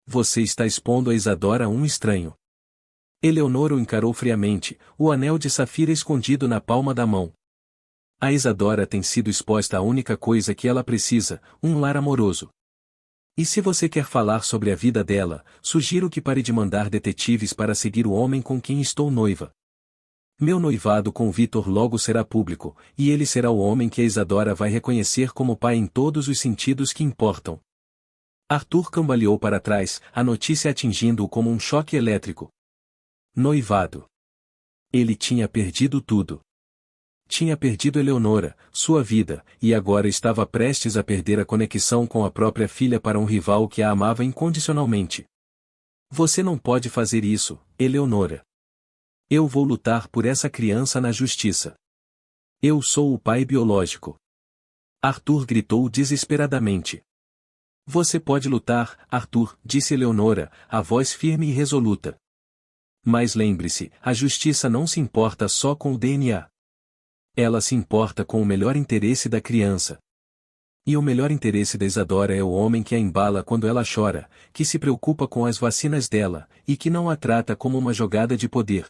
Você está expondo a Isadora a um estranho. Eleonora o encarou friamente, o anel de safira escondido na palma da mão. A Isadora tem sido exposta à única coisa que ela precisa, um lar amoroso. E se você quer falar sobre a vida dela, sugiro que pare de mandar detetives para seguir o homem com quem estou noiva. Meu noivado com Vitor logo será público, e ele será o homem que a Isadora vai reconhecer como pai em todos os sentidos que importam. Arthur cambaleou para trás, a notícia atingindo-o como um choque elétrico. Noivado. Ele tinha perdido tudo. Tinha perdido Eleonora, sua vida, e agora estava prestes a perder a conexão com a própria filha para um rival que a amava incondicionalmente. Você não pode fazer isso, Eleonora. Eu vou lutar por essa criança na justiça. Eu sou o pai biológico. Arthur gritou desesperadamente. Você pode lutar, Arthur, disse Eleonora, a voz firme e resoluta. Mas lembre-se, a justiça não se importa só com o DNA. Ela se importa com o melhor interesse da criança. E o melhor interesse da Isadora é o homem que a embala quando ela chora, que se preocupa com as vacinas dela, e que não a trata como uma jogada de poder.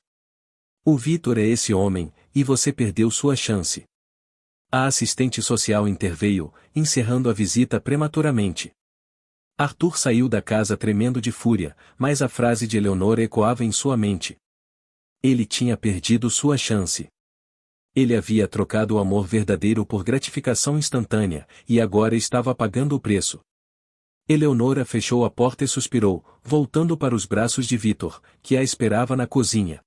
O Vitor é esse homem, e você perdeu sua chance. A assistente social interveio, encerrando a visita prematuramente. Arthur saiu da casa tremendo de fúria, mas a frase de Eleonora ecoava em sua mente. Ele tinha perdido sua chance. Ele havia trocado o amor verdadeiro por gratificação instantânea, e agora estava pagando o preço. Eleonora fechou a porta e suspirou, voltando para os braços de Vitor, que a esperava na cozinha.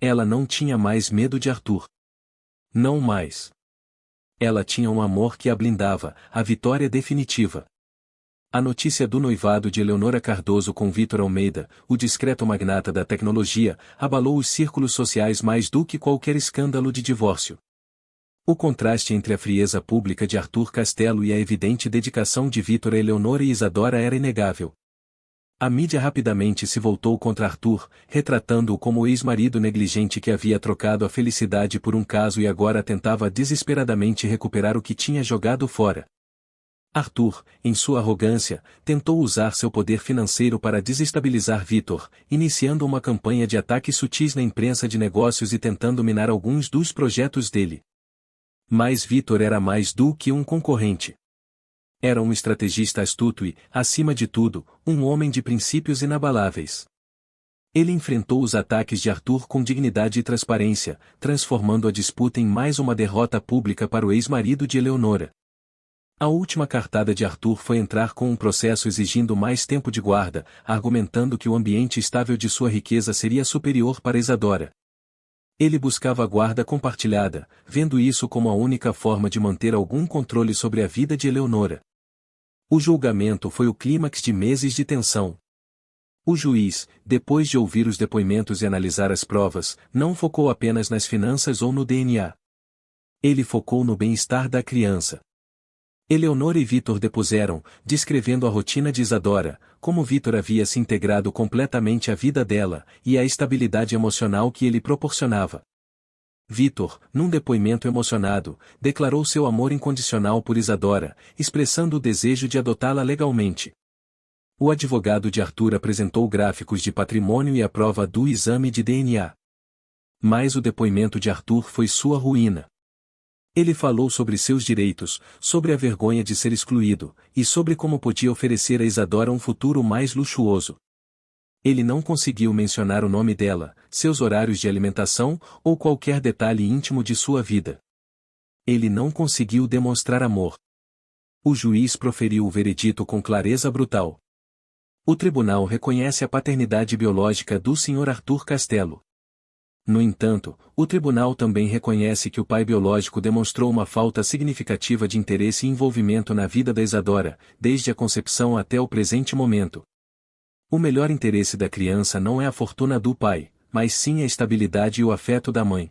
Ela não tinha mais medo de Arthur. Não mais. Ela tinha um amor que a blindava, a vitória definitiva. A notícia do noivado de Eleonora Cardoso com Vitor Almeida, o discreto magnata da tecnologia, abalou os círculos sociais mais do que qualquer escândalo de divórcio. O contraste entre a frieza pública de Arthur Castelo e a evidente dedicação de Vitor a Eleonora e Isadora era inegável. A mídia rapidamente se voltou contra Arthur, retratando-o como o ex-marido negligente que havia trocado a felicidade por um caso e agora tentava desesperadamente recuperar o que tinha jogado fora. Arthur, em sua arrogância, tentou usar seu poder financeiro para desestabilizar Vitor, iniciando uma campanha de ataques sutis na imprensa de negócios e tentando minar alguns dos projetos dele. Mas Vitor era mais do que um concorrente. Era um estrategista astuto e, acima de tudo, um homem de princípios inabaláveis. Ele enfrentou os ataques de Arthur com dignidade e transparência, transformando a disputa em mais uma derrota pública para o ex-marido de Eleonora. A última cartada de Arthur foi entrar com um processo exigindo mais tempo de guarda, argumentando que o ambiente estável de sua riqueza seria superior para Isadora. Ele buscava a guarda compartilhada, vendo isso como a única forma de manter algum controle sobre a vida de Eleonora. O julgamento foi o clímax de meses de tensão. O juiz, depois de ouvir os depoimentos e analisar as provas, não focou apenas nas finanças ou no DNA. Ele focou no bem-estar da criança. Eleonora e Vitor depuseram, descrevendo a rotina de Isadora, como Vitor havia se integrado completamente à vida dela, e a estabilidade emocional que ele proporcionava. Vitor, num depoimento emocionado, declarou seu amor incondicional por Isadora, expressando o desejo de adotá-la legalmente. O advogado de Arthur apresentou gráficos de patrimônio e a prova do exame de DNA. Mas o depoimento de Arthur foi sua ruína. Ele falou sobre seus direitos, sobre a vergonha de ser excluído, e sobre como podia oferecer a Isadora um futuro mais luxuoso. Ele não conseguiu mencionar o nome dela, seus horários de alimentação, ou qualquer detalhe íntimo de sua vida. Ele não conseguiu demonstrar amor. O juiz proferiu o veredito com clareza brutal. O tribunal reconhece a paternidade biológica do Sr. Arthur Castelo. No entanto, o tribunal também reconhece que o pai biológico demonstrou uma falta significativa de interesse e envolvimento na vida da Isadora, desde a concepção até o presente momento. O melhor interesse da criança não é a fortuna do pai, mas sim a estabilidade e o afeto da mãe.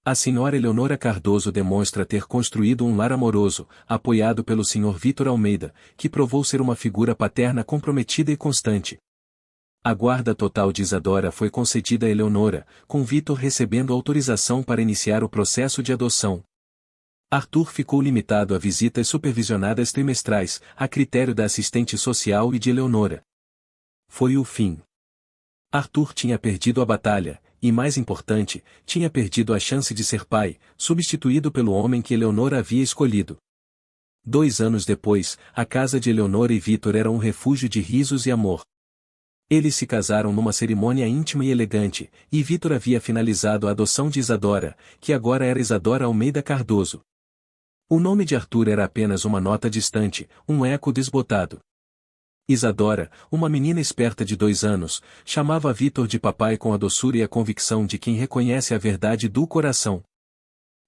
A senhora Eleonora Cardoso demonstra ter construído um lar amoroso, apoiado pelo Sr. Vitor Almeida, que provou ser uma figura paterna comprometida e constante. A guarda total de Isadora foi concedida a Eleonora, com Vitor recebendo autorização para iniciar o processo de adoção. Arthur ficou limitado a visitas supervisionadas trimestrais, a critério da assistente social e de Eleonora. Foi o fim. Arthur tinha perdido a batalha, e mais importante, tinha perdido a chance de ser pai, substituído pelo homem que Eleonora havia escolhido. 2 anos depois, a casa de Eleonora e Vitor era um refúgio de risos e amor. Eles se casaram numa cerimônia íntima e elegante, e Vitor havia finalizado a adoção de Isadora, que agora era Isadora Almeida Cardoso. O nome de Arthur era apenas uma nota distante, um eco desbotado. Isadora, uma menina esperta de 2 anos, chamava Vitor de papai com a doçura e a convicção de quem reconhece a verdade do coração.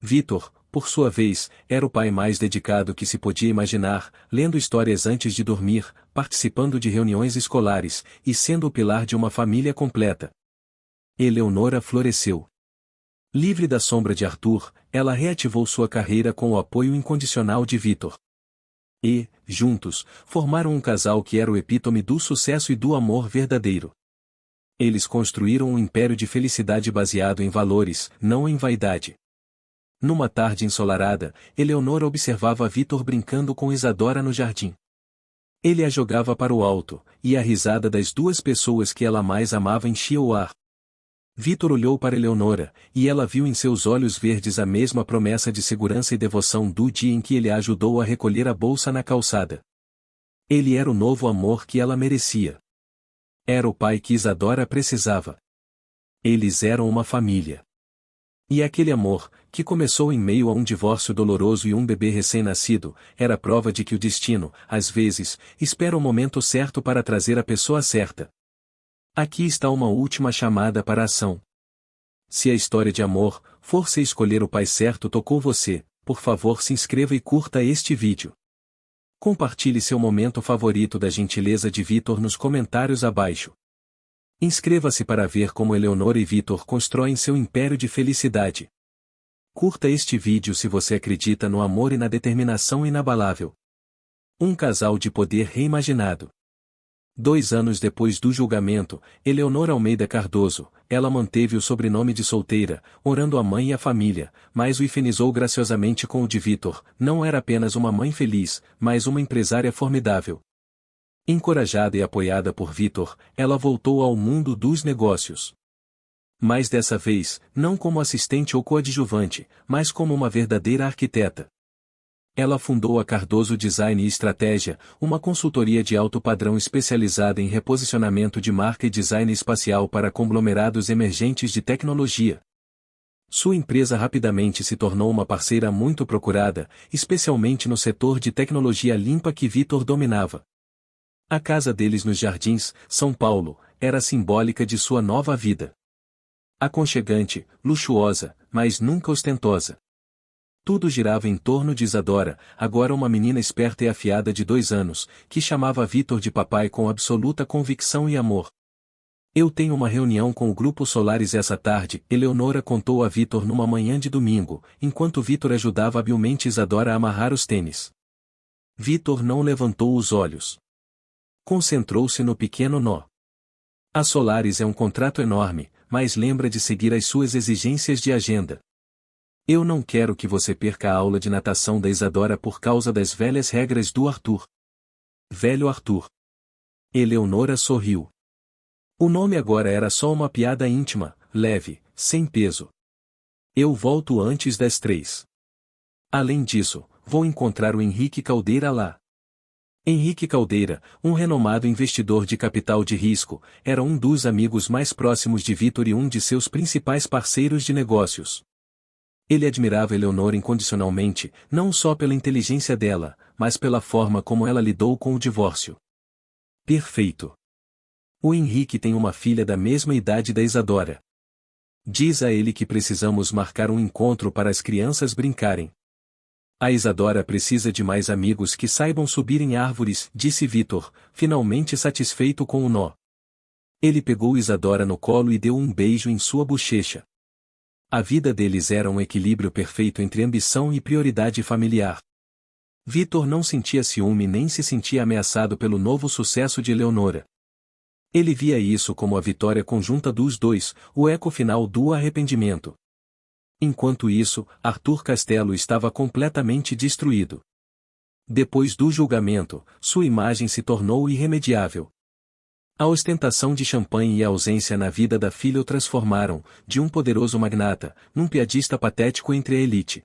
Vitor, por sua vez, era o pai mais dedicado que se podia imaginar, lendo histórias antes de dormir, participando de reuniões escolares, e sendo o pilar de uma família completa. Eleonora floresceu. Livre da sombra de Arthur, ela reativou sua carreira com o apoio incondicional de Vitor. E, juntos, formaram um casal que era o epítome do sucesso e do amor verdadeiro. Eles construíram um império de felicidade baseado em valores, não em vaidade. Numa tarde ensolarada, Eleonora observava Vitor brincando com Isadora no jardim. Ele a jogava para o alto, e a risada das 2 pessoas que ela mais amava enchia o ar. Vitor olhou para Eleonora, e ela viu em seus olhos verdes a mesma promessa de segurança e devoção do dia em que ele a ajudou a recolher a bolsa na calçada. Ele era o novo amor que ela merecia. Era o pai que Isadora precisava. Eles eram uma família. E aquele amor, que começou em meio a um divórcio doloroso e um bebê recém-nascido, era prova de que o destino, às vezes, espera o momento certo para trazer a pessoa certa. Aqui está uma última chamada para a ação. Se a história de amor, força e escolher o pai certo tocou você, por favor se inscreva e curta este vídeo. Compartilhe seu momento favorito da gentileza de Vitor nos comentários abaixo. Inscreva-se para ver como Eleonora e Vitor constroem seu império de felicidade. Curta este vídeo se você acredita no amor e na determinação inabalável. Um casal de poder reimaginado. 2 anos depois do julgamento, Eleonora Almeida Cardoso, ela manteve o sobrenome de solteira, honrando a mãe e a família, mas o infernizou graciosamente com o de Vitor. Não era apenas uma mãe feliz, mas uma empresária formidável. Encorajada e apoiada por Vitor, ela voltou ao mundo dos negócios. Mas dessa vez, não como assistente ou coadjuvante, mas como uma verdadeira arquiteta. Ela fundou a Cardoso Design e Estratégia, uma consultoria de alto padrão especializada em reposicionamento de marca e design espacial para conglomerados emergentes de tecnologia. Sua empresa rapidamente se tornou uma parceira muito procurada, especialmente no setor de tecnologia limpa que Vitor dominava. A casa deles nos Jardins, São Paulo, era simbólica de sua nova vida. Aconchegante, luxuosa, mas nunca ostentosa. Tudo girava em torno de Isadora, agora uma menina esperta e afiada de 2 anos, que chamava Vitor de papai com absoluta convicção e amor. Eu tenho uma reunião com o Grupo Solaris essa tarde, Eleonora contou a Vitor numa manhã de domingo, enquanto Vitor ajudava habilmente Isadora a amarrar os tênis. Vitor não levantou os olhos. Concentrou-se no pequeno nó. A Solaris é um contrato enorme, mas lembra de seguir as suas exigências de agenda. Eu não quero que você perca a aula de natação da Isadora por causa das velhas regras do Arthur. Velho Arthur. Eleonora sorriu. O nome agora era só uma piada íntima, leve, sem peso. Eu volto antes das 3. Além disso, vou encontrar o Henrique Caldeira lá. Henrique Caldeira, um renomado investidor de capital de risco, era um dos amigos mais próximos de Vitor e um de seus principais parceiros de negócios. Ele admirava Eleonora incondicionalmente, não só pela inteligência dela, mas pela forma como ela lidou com o divórcio. Perfeito. O Henrique tem uma filha da mesma idade da Isadora. Diz a ele que precisamos marcar um encontro para as crianças brincarem. A Isadora precisa de mais amigos que saibam subir em árvores, disse Vitor, finalmente satisfeito com o nó. Ele pegou Isadora no colo e deu um beijo em sua bochecha. A vida deles era um equilíbrio perfeito entre ambição e prioridade familiar. Vitor não sentia ciúme nem se sentia ameaçado pelo novo sucesso de Eleonora. Ele via isso como a vitória conjunta dos dois, o eco final do arrependimento. Enquanto isso, Arthur Castelo estava completamente destruído. Depois do julgamento, sua imagem se tornou irremediável. A ostentação de champanhe e a ausência na vida da filha o transformaram, de um poderoso magnata, num piadista patético entre a elite.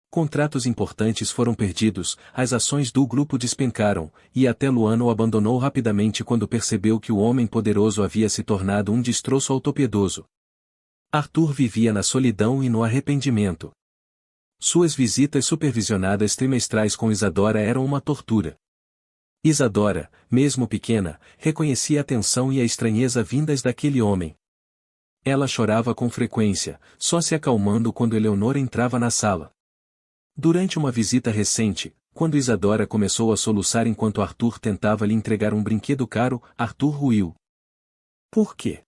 Contratos importantes foram perdidos, as ações do grupo despencaram, e até Luana o abandonou rapidamente quando percebeu que o homem poderoso havia se tornado um destroço autopiedoso. Arthur vivia na solidão e no arrependimento. Suas visitas supervisionadas trimestrais com Isadora eram uma tortura. Isadora, mesmo pequena, reconhecia a tensão e a estranheza vindas daquele homem. Ela chorava com frequência, só se acalmando quando Eleonora entrava na sala. Durante uma visita recente, quando Isadora começou a soluçar enquanto Arthur tentava lhe entregar um brinquedo caro, Arthur ruiu. Por quê?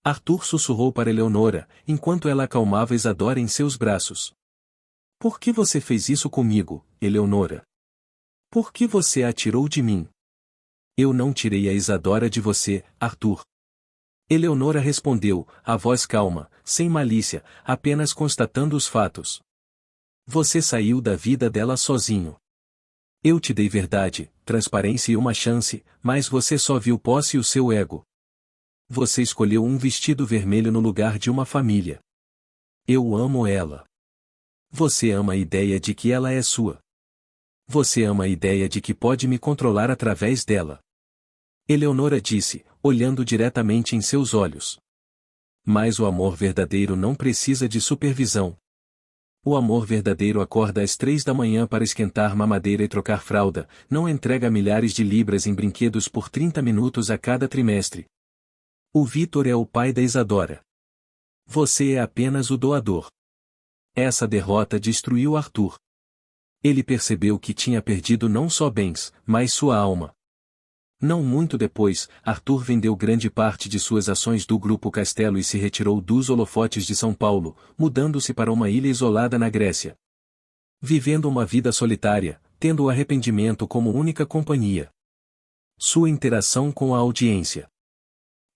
Arthur sussurrou para Eleonora, enquanto ela acalmava Isadora em seus braços. Por que você fez isso comigo, Eleonora? Por que você a tirou de mim? Eu não tirei a Isadora de você, Arthur. Eleonora respondeu, a voz calma, sem malícia, apenas constatando os fatos. Você saiu da vida dela sozinho. Eu te dei verdade, transparência e uma chance, mas você só viu posse e o seu ego. Você escolheu um vestido vermelho no lugar de uma família. Eu amo ela. Você ama a ideia de que ela é sua. Você ama a ideia de que pode me controlar através dela. Eleonora disse, olhando diretamente em seus olhos. Mas o amor verdadeiro não precisa de supervisão. O amor verdadeiro acorda às 3 da manhã para esquentar mamadeira e trocar fralda, não entrega milhares de libras em brinquedos por 30 minutos a cada trimestre. O Vitor é o pai da Isadora. Você é apenas o doador. Essa derrota destruiu Arthur. Ele percebeu que tinha perdido não só bens, mas sua alma. Não muito depois, Arthur vendeu grande parte de suas ações do Grupo Castelo e se retirou dos holofotes de São Paulo, mudando-se para uma ilha isolada na Grécia. Vivendo uma vida solitária, tendo o arrependimento como única companhia. Sua interação com a audiência.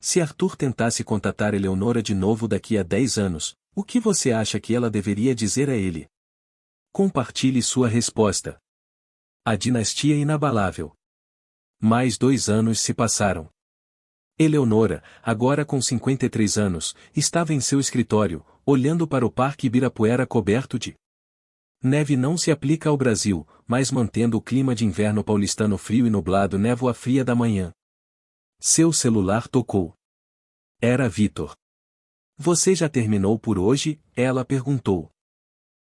Se Arthur tentasse contatar Eleonora de novo daqui a 10 anos, o que você acha que ela deveria dizer a ele? Compartilhe sua resposta. A dinastia inabalável. Mais 2 anos se passaram. Eleonora, agora com 53 anos, estava em seu escritório, olhando para o Parque Ibirapuera coberto de neve. Não se aplica ao Brasil, mas mantendo o clima de inverno paulistano frio e nublado, névoa fria da manhã. Seu celular tocou. Era Vitor. Você já terminou por hoje? Ela perguntou.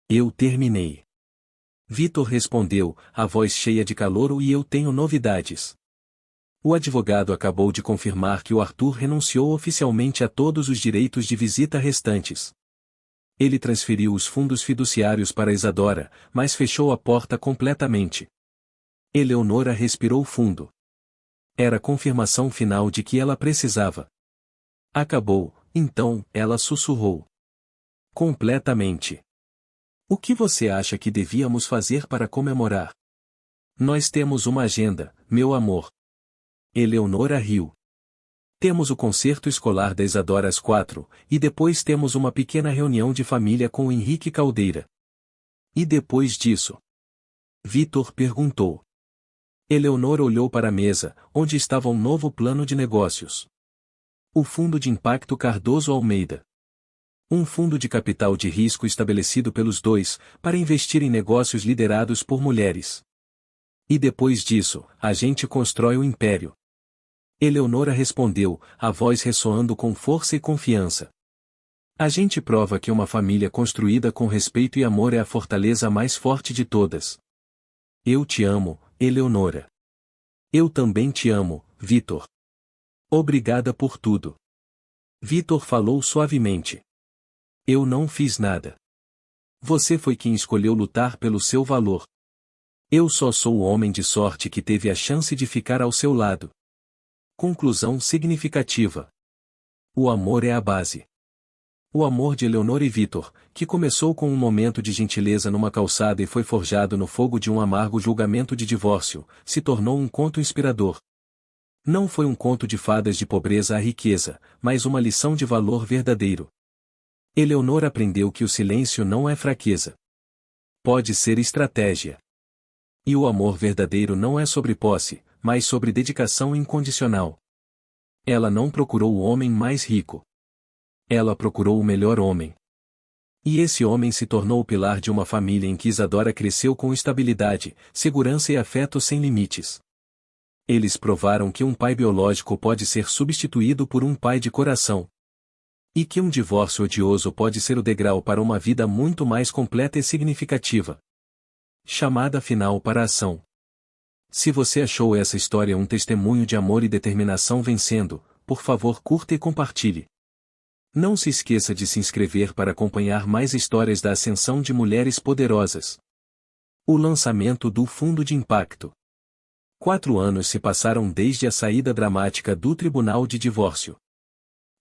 Eu terminei. Vitor respondeu, a voz cheia de calor, e eu tenho novidades. O advogado acabou de confirmar que o Arthur renunciou oficialmente a todos os direitos de visita restantes. Ele transferiu os fundos fiduciários para Isadora, mas fechou a porta completamente. Eleonora respirou fundo. Era a confirmação final de que ela precisava. Acabou, então, ela sussurrou. Completamente. O que você acha que devíamos fazer para comemorar? Nós temos uma agenda, meu amor. Eleonora riu. Temos o concerto escolar da Isadora às 4, e depois temos uma pequena reunião de família com o Henrique Caldeira. E depois disso? Vitor perguntou. Eleonora olhou para a mesa, onde estava um novo plano de negócios. O Fundo de Impacto Cardoso Almeida. Um fundo de capital de risco estabelecido pelos dois, para investir em negócios liderados por mulheres. E depois disso, a gente constrói o império. Eleonora respondeu, a voz ressoando com força e confiança. A gente prova que uma família construída com respeito e amor é a fortaleza mais forte de todas. Eu te amo, Eleonora. Eu também te amo, Vitor. Obrigada por tudo. Vitor falou suavemente. Eu não fiz nada. Você foi quem escolheu lutar pelo seu valor. Eu só sou o homem de sorte que teve a chance de ficar ao seu lado. Conclusão significativa. O amor é a base. O amor de Eleonora e Vitor, que começou com um momento de gentileza numa calçada e foi forjado no fogo de um amargo julgamento de divórcio, se tornou um conto inspirador. Não foi um conto de fadas de pobreza à riqueza, mas uma lição de valor verdadeiro. Eleonora aprendeu que o silêncio não é fraqueza. Pode ser estratégia. E o amor verdadeiro não é sobre posse, mas sobre dedicação incondicional. Ela não procurou o homem mais rico. Ela procurou o melhor homem. E esse homem se tornou o pilar de uma família em que Isadora cresceu com estabilidade, segurança e afeto sem limites. Eles provaram que um pai biológico pode ser substituído por um pai de coração. E que um divórcio odioso pode ser o degrau para uma vida muito mais completa e significativa. Chamada final para a ação. Se você achou essa história um testemunho de amor e determinação vencendo, por favor curta e compartilhe. Não se esqueça de se inscrever para acompanhar mais histórias da ascensão de mulheres poderosas. O lançamento do Fundo de Impacto. 4 anos se passaram desde a saída dramática do Tribunal de Divórcio.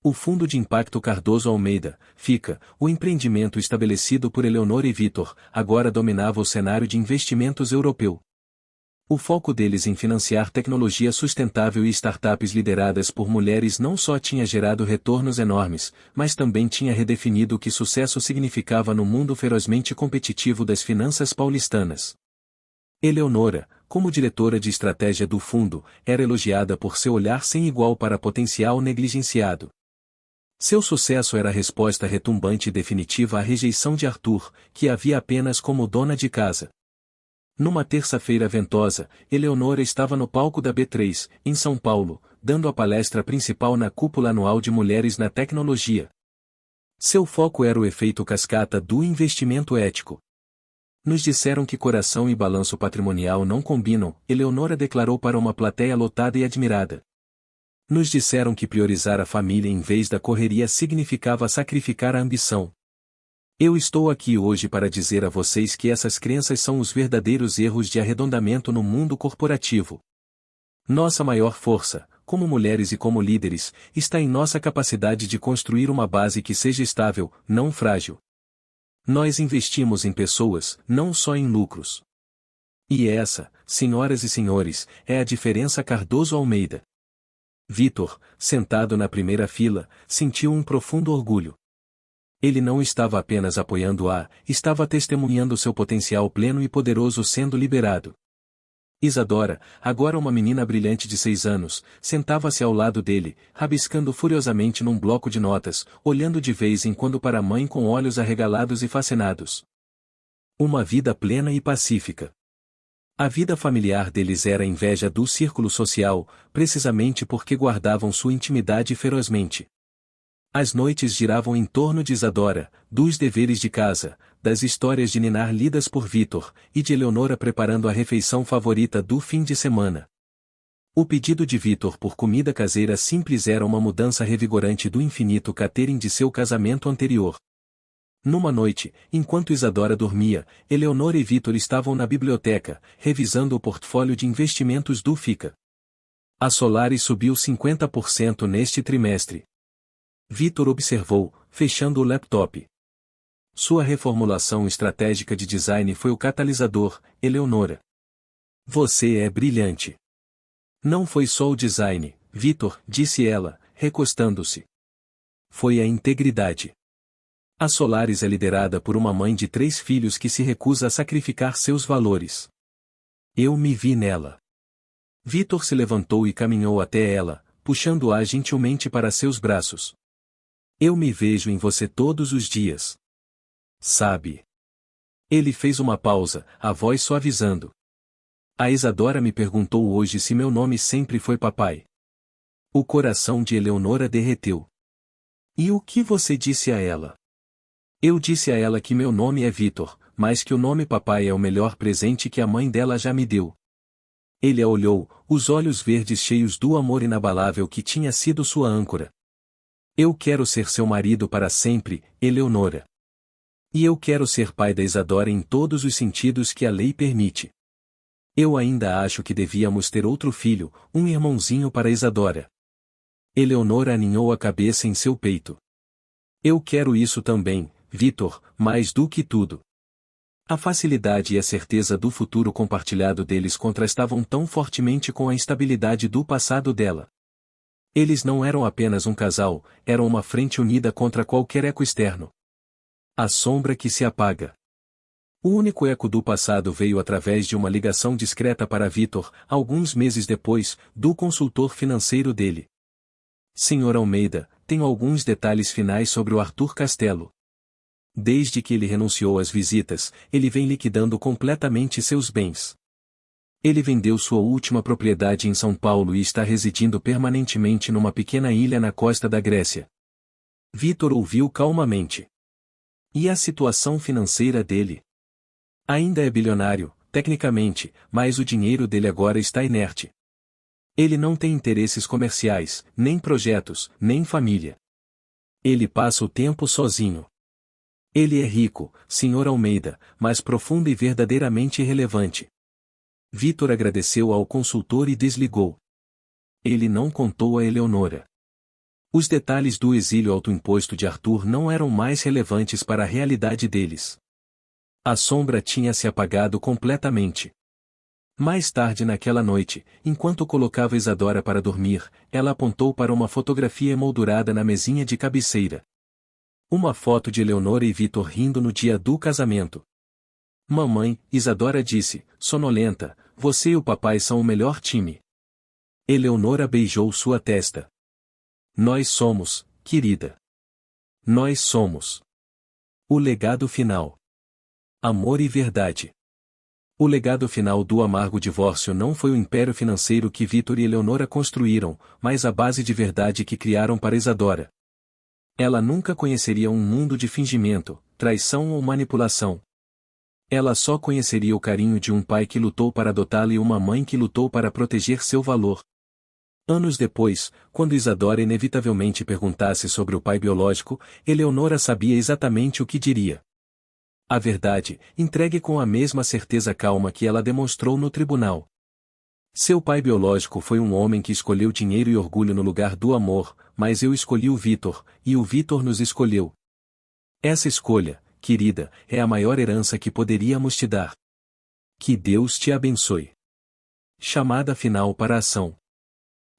O Fundo de Impacto Cardoso Almeida, FICA, o empreendimento estabelecido por Eleonora e Vitor, agora dominava o cenário de investimentos europeu. O foco deles em financiar tecnologia sustentável e startups lideradas por mulheres não só tinha gerado retornos enormes, mas também tinha redefinido o que sucesso significava no mundo ferozmente competitivo das finanças paulistanas. Eleonora, como diretora de estratégia do fundo, era elogiada por seu olhar sem igual para potencial negligenciado. Seu sucesso era a resposta retumbante e definitiva à rejeição de Arthur, que havia apenas como dona de casa. Numa terça-feira ventosa, Eleonora estava no palco da B3, em São Paulo, dando a palestra principal na cúpula anual de mulheres na tecnologia. Seu foco era o efeito cascata do investimento ético. Nos disseram que coração e balanço patrimonial não combinam, Eleonora declarou para uma plateia lotada e admirada. Nos disseram que priorizar a família em vez da correria significava sacrificar a ambição. Eu estou aqui hoje para dizer a vocês que essas crenças são os verdadeiros erros de arredondamento no mundo corporativo. Nossa maior força, como mulheres e como líderes, está em nossa capacidade de construir uma base que seja estável, não frágil. Nós investimos em pessoas, não só em lucros. E essa, senhoras e senhores, é a diferença Cardoso Almeida. Vitor, sentado na primeira fila, sentiu um profundo orgulho. Ele não estava apenas apoiando-a, estava testemunhando seu potencial pleno e poderoso sendo liberado. Isadora, agora uma menina brilhante de 6 anos, sentava-se ao lado dele, rabiscando furiosamente num bloco de notas, olhando de vez em quando para a mãe com olhos arregalados e fascinados. Uma vida plena e pacífica. A vida familiar deles era a inveja do círculo social, precisamente porque guardavam sua intimidade ferozmente. As noites giravam em torno de Isadora, dos deveres de casa, das histórias de ninar lidas por Vitor, e de Eleonora preparando a refeição favorita do fim de semana. O pedido de Vitor por comida caseira simples era uma mudança revigorante do infinito catering de seu casamento anterior. Numa noite, enquanto Isadora dormia, Eleonora e Vitor estavam na biblioteca, revisando o portfólio de investimentos do FICA. A Solaris subiu 50% neste trimestre. Vitor observou, fechando o laptop. Sua reformulação estratégica de design foi o catalisador, Eleonora. Você é brilhante. Não foi só o design, Vitor, disse ela, recostando-se. Foi a integridade. A Solaris é liderada por uma mãe de 3 filhos que se recusa a sacrificar seus valores. Eu me vi nela. Vitor se levantou e caminhou até ela, puxando-a gentilmente para seus braços. Eu me vejo em você todos os dias. Sabe? Ele fez uma pausa, a voz suavizando. A Isadora me perguntou hoje se meu nome sempre foi papai. O coração de Eleonora derreteu. E o que você disse a ela? Eu disse a ela que meu nome é Vitor, mas que o nome papai é o melhor presente que a mãe dela já me deu. Ele a olhou, os olhos verdes cheios do amor inabalável que tinha sido sua âncora. Eu quero ser seu marido para sempre, Eleonora. E eu quero ser pai da Isadora em todos os sentidos que a lei permite. Eu ainda acho que devíamos ter outro filho, um irmãozinho para Isadora. Eleonora aninhou a cabeça em seu peito. Eu quero isso também, Vitor, mais do que tudo. A facilidade e a certeza do futuro compartilhado deles contrastavam tão fortemente com a instabilidade do passado dela. Eles não eram apenas um casal, eram uma frente unida contra qualquer eco externo. A sombra que se apaga. O único eco do passado veio através de uma ligação discreta para Vitor, alguns meses depois, do consultor financeiro dele. Senhor Almeida, tenho alguns detalhes finais sobre o Arthur Castelo. Desde que ele renunciou às visitas, ele vem liquidando completamente seus bens. Ele vendeu sua última propriedade em São Paulo e está residindo permanentemente numa pequena ilha na costa da Grécia. Vitor ouviu calmamente. E a situação financeira dele? Ainda é bilionário, tecnicamente, mas o dinheiro dele agora está inerte. Ele não tem interesses comerciais, nem projetos, nem família. Ele passa o tempo sozinho. Ele é rico, Sr. Almeida, mas profundo e verdadeiramente irrelevante. Vitor agradeceu ao consultor e desligou. Ele não contou a Eleonora. Os detalhes do exílio autoimposto de Arthur não eram mais relevantes para a realidade deles. A sombra tinha se apagado completamente. Mais tarde naquela noite, enquanto colocava Isadora para dormir, ela apontou para uma fotografia emoldurada na mesinha de cabeceira. Uma foto de Eleonora e Vitor rindo no dia do casamento. Mamãe, Isadora disse, sonolenta, você e o papai são o melhor time. Eleonora beijou sua testa. Nós somos, querida. Nós somos. O legado final. Amor e verdade. O legado final do amargo divórcio não foi o império financeiro que Vitor e Eleonora construíram, mas a base de verdade que criaram para Isadora. Ela nunca conheceria um mundo de fingimento, traição ou manipulação. Ela só conheceria o carinho de um pai que lutou para adotá-la e uma mãe que lutou para proteger seu valor. Anos depois, quando Isadora inevitavelmente perguntasse sobre o pai biológico, Eleonora sabia exatamente o que diria. A verdade, entregue com a mesma certeza calma que ela demonstrou no tribunal. Seu pai biológico foi um homem que escolheu dinheiro e orgulho no lugar do amor, mas eu escolhi o Vitor, e o Vitor nos escolheu. Essa escolha, querida, é a maior herança que poderíamos te dar. Que Deus te abençoe. Chamada final para a ação.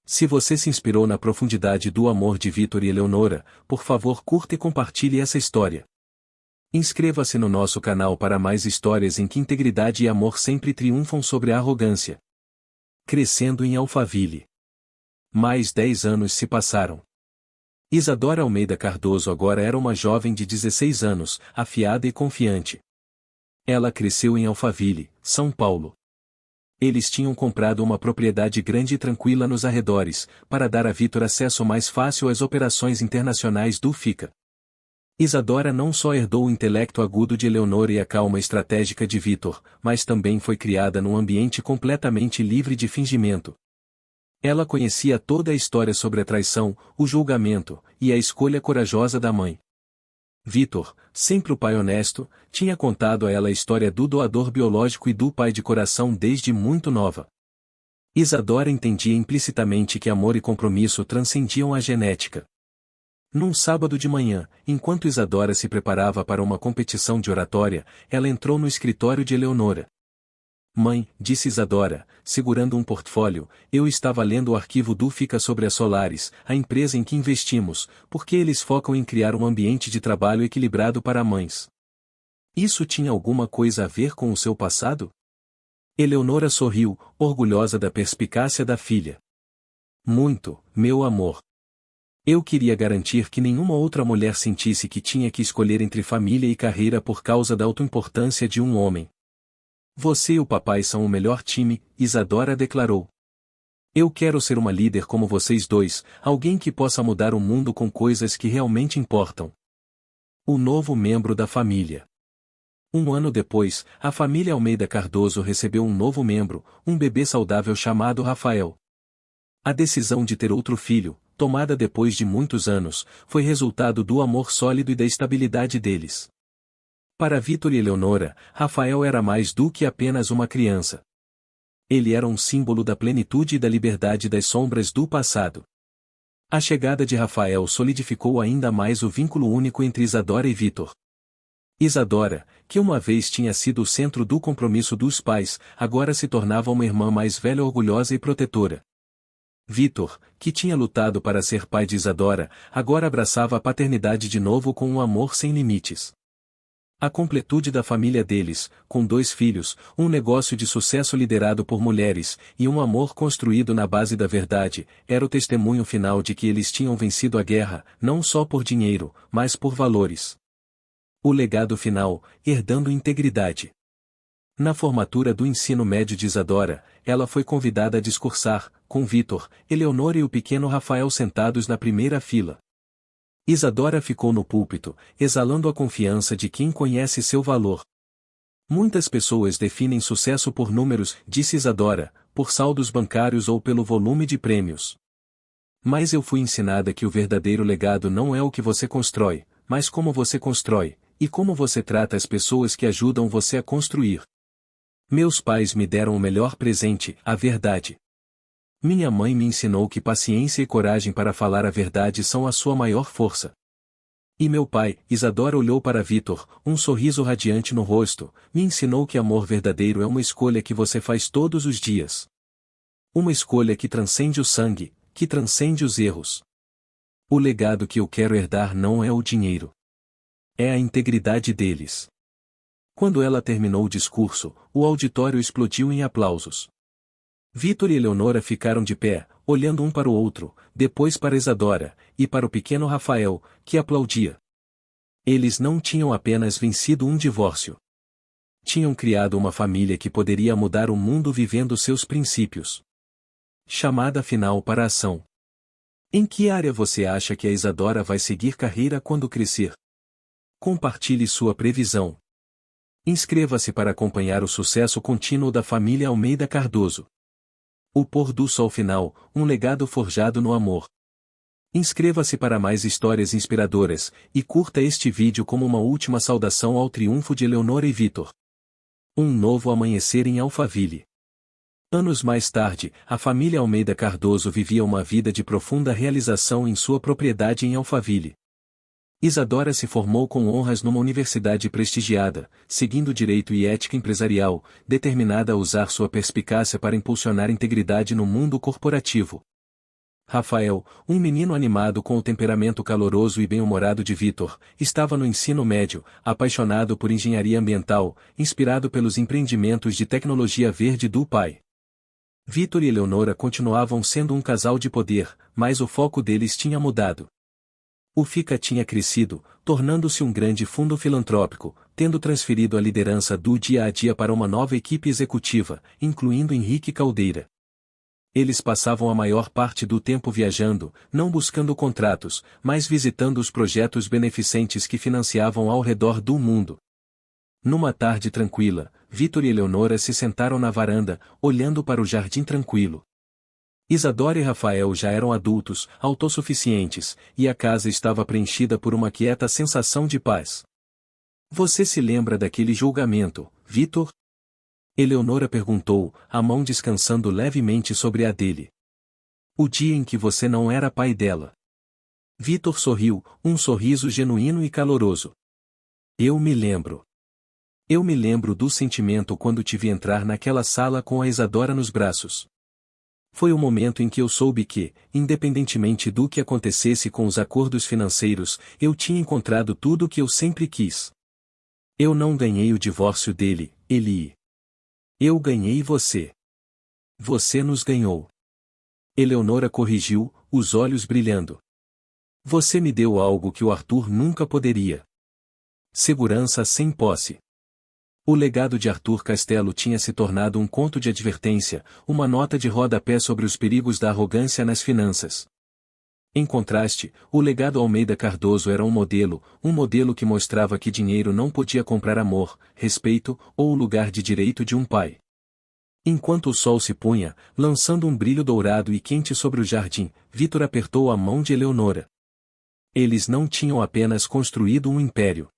Se você se inspirou na profundidade do amor de Vitor e Eleonora, por favor curta e compartilhe essa história. Inscreva-se no nosso canal para mais histórias em que integridade e amor sempre triunfam sobre a arrogância. Crescendo em Alphaville. Mais 10 anos se passaram. Isadora Almeida Cardoso agora era uma jovem de 16 anos, afiada e confiante. Ela cresceu em Alphaville, São Paulo. Eles tinham comprado uma propriedade grande e tranquila nos arredores, para dar a Vitor acesso mais fácil às operações internacionais do FICA. Isadora não só herdou o intelecto agudo de Eleonora e a calma estratégica de Vitor, mas também foi criada num ambiente completamente livre de fingimento. Ela conhecia toda a história sobre a traição, o julgamento, e a escolha corajosa da mãe. Vitor, sempre o pai honesto, tinha contado a ela a história do doador biológico e do pai de coração desde muito nova. Isadora entendia implicitamente que amor e compromisso transcendiam a genética. Num sábado de manhã, enquanto Isadora se preparava para uma competição de oratória, ela entrou no escritório de Eleonora. Mãe, disse Isadora, segurando um portfólio, eu estava lendo o arquivo do FICA sobre a Solaris, a empresa em que investimos, porque eles focam em criar um ambiente de trabalho equilibrado para mães. Isso tinha alguma coisa a ver com o seu passado? Eleonora sorriu, orgulhosa da perspicácia da filha. Muito, meu amor. Eu queria garantir que nenhuma outra mulher sentisse que tinha que escolher entre família e carreira por causa da autoimportância de um homem. Você e o papai são o melhor time, Isadora declarou. Eu quero ser uma líder como vocês dois, alguém que possa mudar o mundo com coisas que realmente importam. O novo membro da família. Um ano depois, a família Almeida Cardoso recebeu um novo membro, um bebê saudável chamado Rafael. A decisão de ter outro filho, tomada depois de muitos anos, foi resultado do amor sólido e da estabilidade deles. Para Vitor e Eleonora, Rafael era mais do que apenas uma criança. Ele era um símbolo da plenitude e da liberdade das sombras do passado. A chegada de Rafael solidificou ainda mais o vínculo único entre Isadora e Vitor. Isadora, que uma vez tinha sido o centro do compromisso dos pais, agora se tornava uma irmã mais velha, orgulhosa e protetora. Vitor, que tinha lutado para ser pai de Isadora, agora abraçava a paternidade de novo com um amor sem limites. A completude da família deles, com 2 filhos, um negócio de sucesso liderado por mulheres, e um amor construído na base da verdade, era o testemunho final de que eles tinham vencido a guerra, não só por dinheiro, mas por valores. O legado final, herdando integridade. Na formatura do ensino médio de Isadora, ela foi convidada a discursar, com Vitor, Eleonora e o pequeno Rafael sentados na primeira fila. Isadora ficou no púlpito, exalando a confiança de quem conhece seu valor. Muitas pessoas definem sucesso por números, disse Isadora, por saldos bancários ou pelo volume de prêmios. Mas eu fui ensinada que o verdadeiro legado não é o que você constrói, mas como você constrói, e como você trata as pessoas que ajudam você a construir. Meus pais me deram o melhor presente, a verdade. Minha mãe me ensinou que paciência e coragem para falar a verdade são a sua maior força. E meu pai, Isadora olhou para Vitor, um sorriso radiante no rosto, me ensinou que amor verdadeiro é uma escolha que você faz todos os dias. Uma escolha que transcende o sangue, que transcende os erros. O legado que eu quero herdar não é o dinheiro. É a integridade deles. Quando ela terminou o discurso, o auditório explodiu em aplausos. Vitor e Eleonora ficaram de pé, olhando um para o outro, depois para Isadora, e para o pequeno Rafael, que aplaudia. Eles não tinham apenas vencido um divórcio. Tinham criado uma família que poderia mudar o mundo vivendo seus princípios. Chamada final para a ação. Em que área você acha que a Isadora vai seguir carreira quando crescer? Compartilhe sua previsão. Inscreva-se para acompanhar o sucesso contínuo da família Almeida Cardoso. O pôr do sol final, um legado forjado no amor. Inscreva-se para mais histórias inspiradoras, e curta este vídeo como uma última saudação ao triunfo de Eleonora e Vitor. Um novo amanhecer em Alphaville. Anos mais tarde, a família Almeida Cardoso vivia uma vida de profunda realização em sua propriedade em Alphaville. Isadora se formou com honras numa universidade prestigiada, seguindo direito e ética empresarial, determinada a usar sua perspicácia para impulsionar integridade no mundo corporativo. Rafael, um menino animado com o temperamento caloroso e bem-humorado de Vitor, estava no ensino médio, apaixonado por engenharia ambiental, inspirado pelos empreendimentos de tecnologia verde do pai. Vitor e Eleonora continuavam sendo um casal de poder, mas o foco deles tinha mudado. O FICA tinha crescido, tornando-se um grande fundo filantrópico, tendo transferido a liderança do dia a dia para uma nova equipe executiva, incluindo Henrique Caldeira. Eles passavam a maior parte do tempo viajando, não buscando contratos, mas visitando os projetos beneficentes que financiavam ao redor do mundo. Numa tarde tranquila, Vitor e Eleonora se sentaram na varanda, olhando para o jardim tranquilo. Isadora e Rafael já eram adultos, autossuficientes, e a casa estava preenchida por uma quieta sensação de paz. Você se lembra daquele julgamento, Vitor? Eleonora perguntou, a mão descansando levemente sobre a dele. O dia em que você não era pai dela. Vitor sorriu, um sorriso genuíno e caloroso. Eu me lembro. Eu me lembro do sentimento quando te vi entrar naquela sala com a Isadora nos braços. Foi o momento em que eu soube que, independentemente do que acontecesse com os acordos financeiros, eu tinha encontrado tudo o que eu sempre quis. Eu não ganhei o divórcio dele, Eli. Eu ganhei você. Você nos ganhou. Eleonora corrigiu, os olhos brilhando. Você me deu algo que o Arthur nunca poderia. Segurança sem posse. O legado de Arthur Castelo tinha se tornado um conto de advertência, uma nota de rodapé sobre os perigos da arrogância nas finanças. Em contraste, o legado Almeida Cardoso era um modelo que mostrava que dinheiro não podia comprar amor, respeito ou o lugar de direito de um pai. Enquanto o sol se punha, lançando um brilho dourado e quente sobre o jardim, Vitor apertou a mão de Eleonora. Eles não tinham apenas construído um império.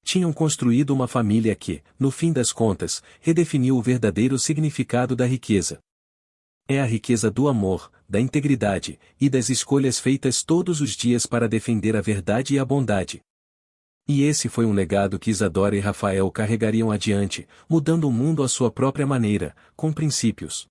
Tinham construído uma família que, no fim das contas, redefiniu o verdadeiro significado da riqueza. É a riqueza do amor, da integridade, e das escolhas feitas todos os dias para defender a verdade e a bondade. E esse foi um legado que Isadora e Rafael carregariam adiante, mudando o mundo à sua própria maneira, com princípios.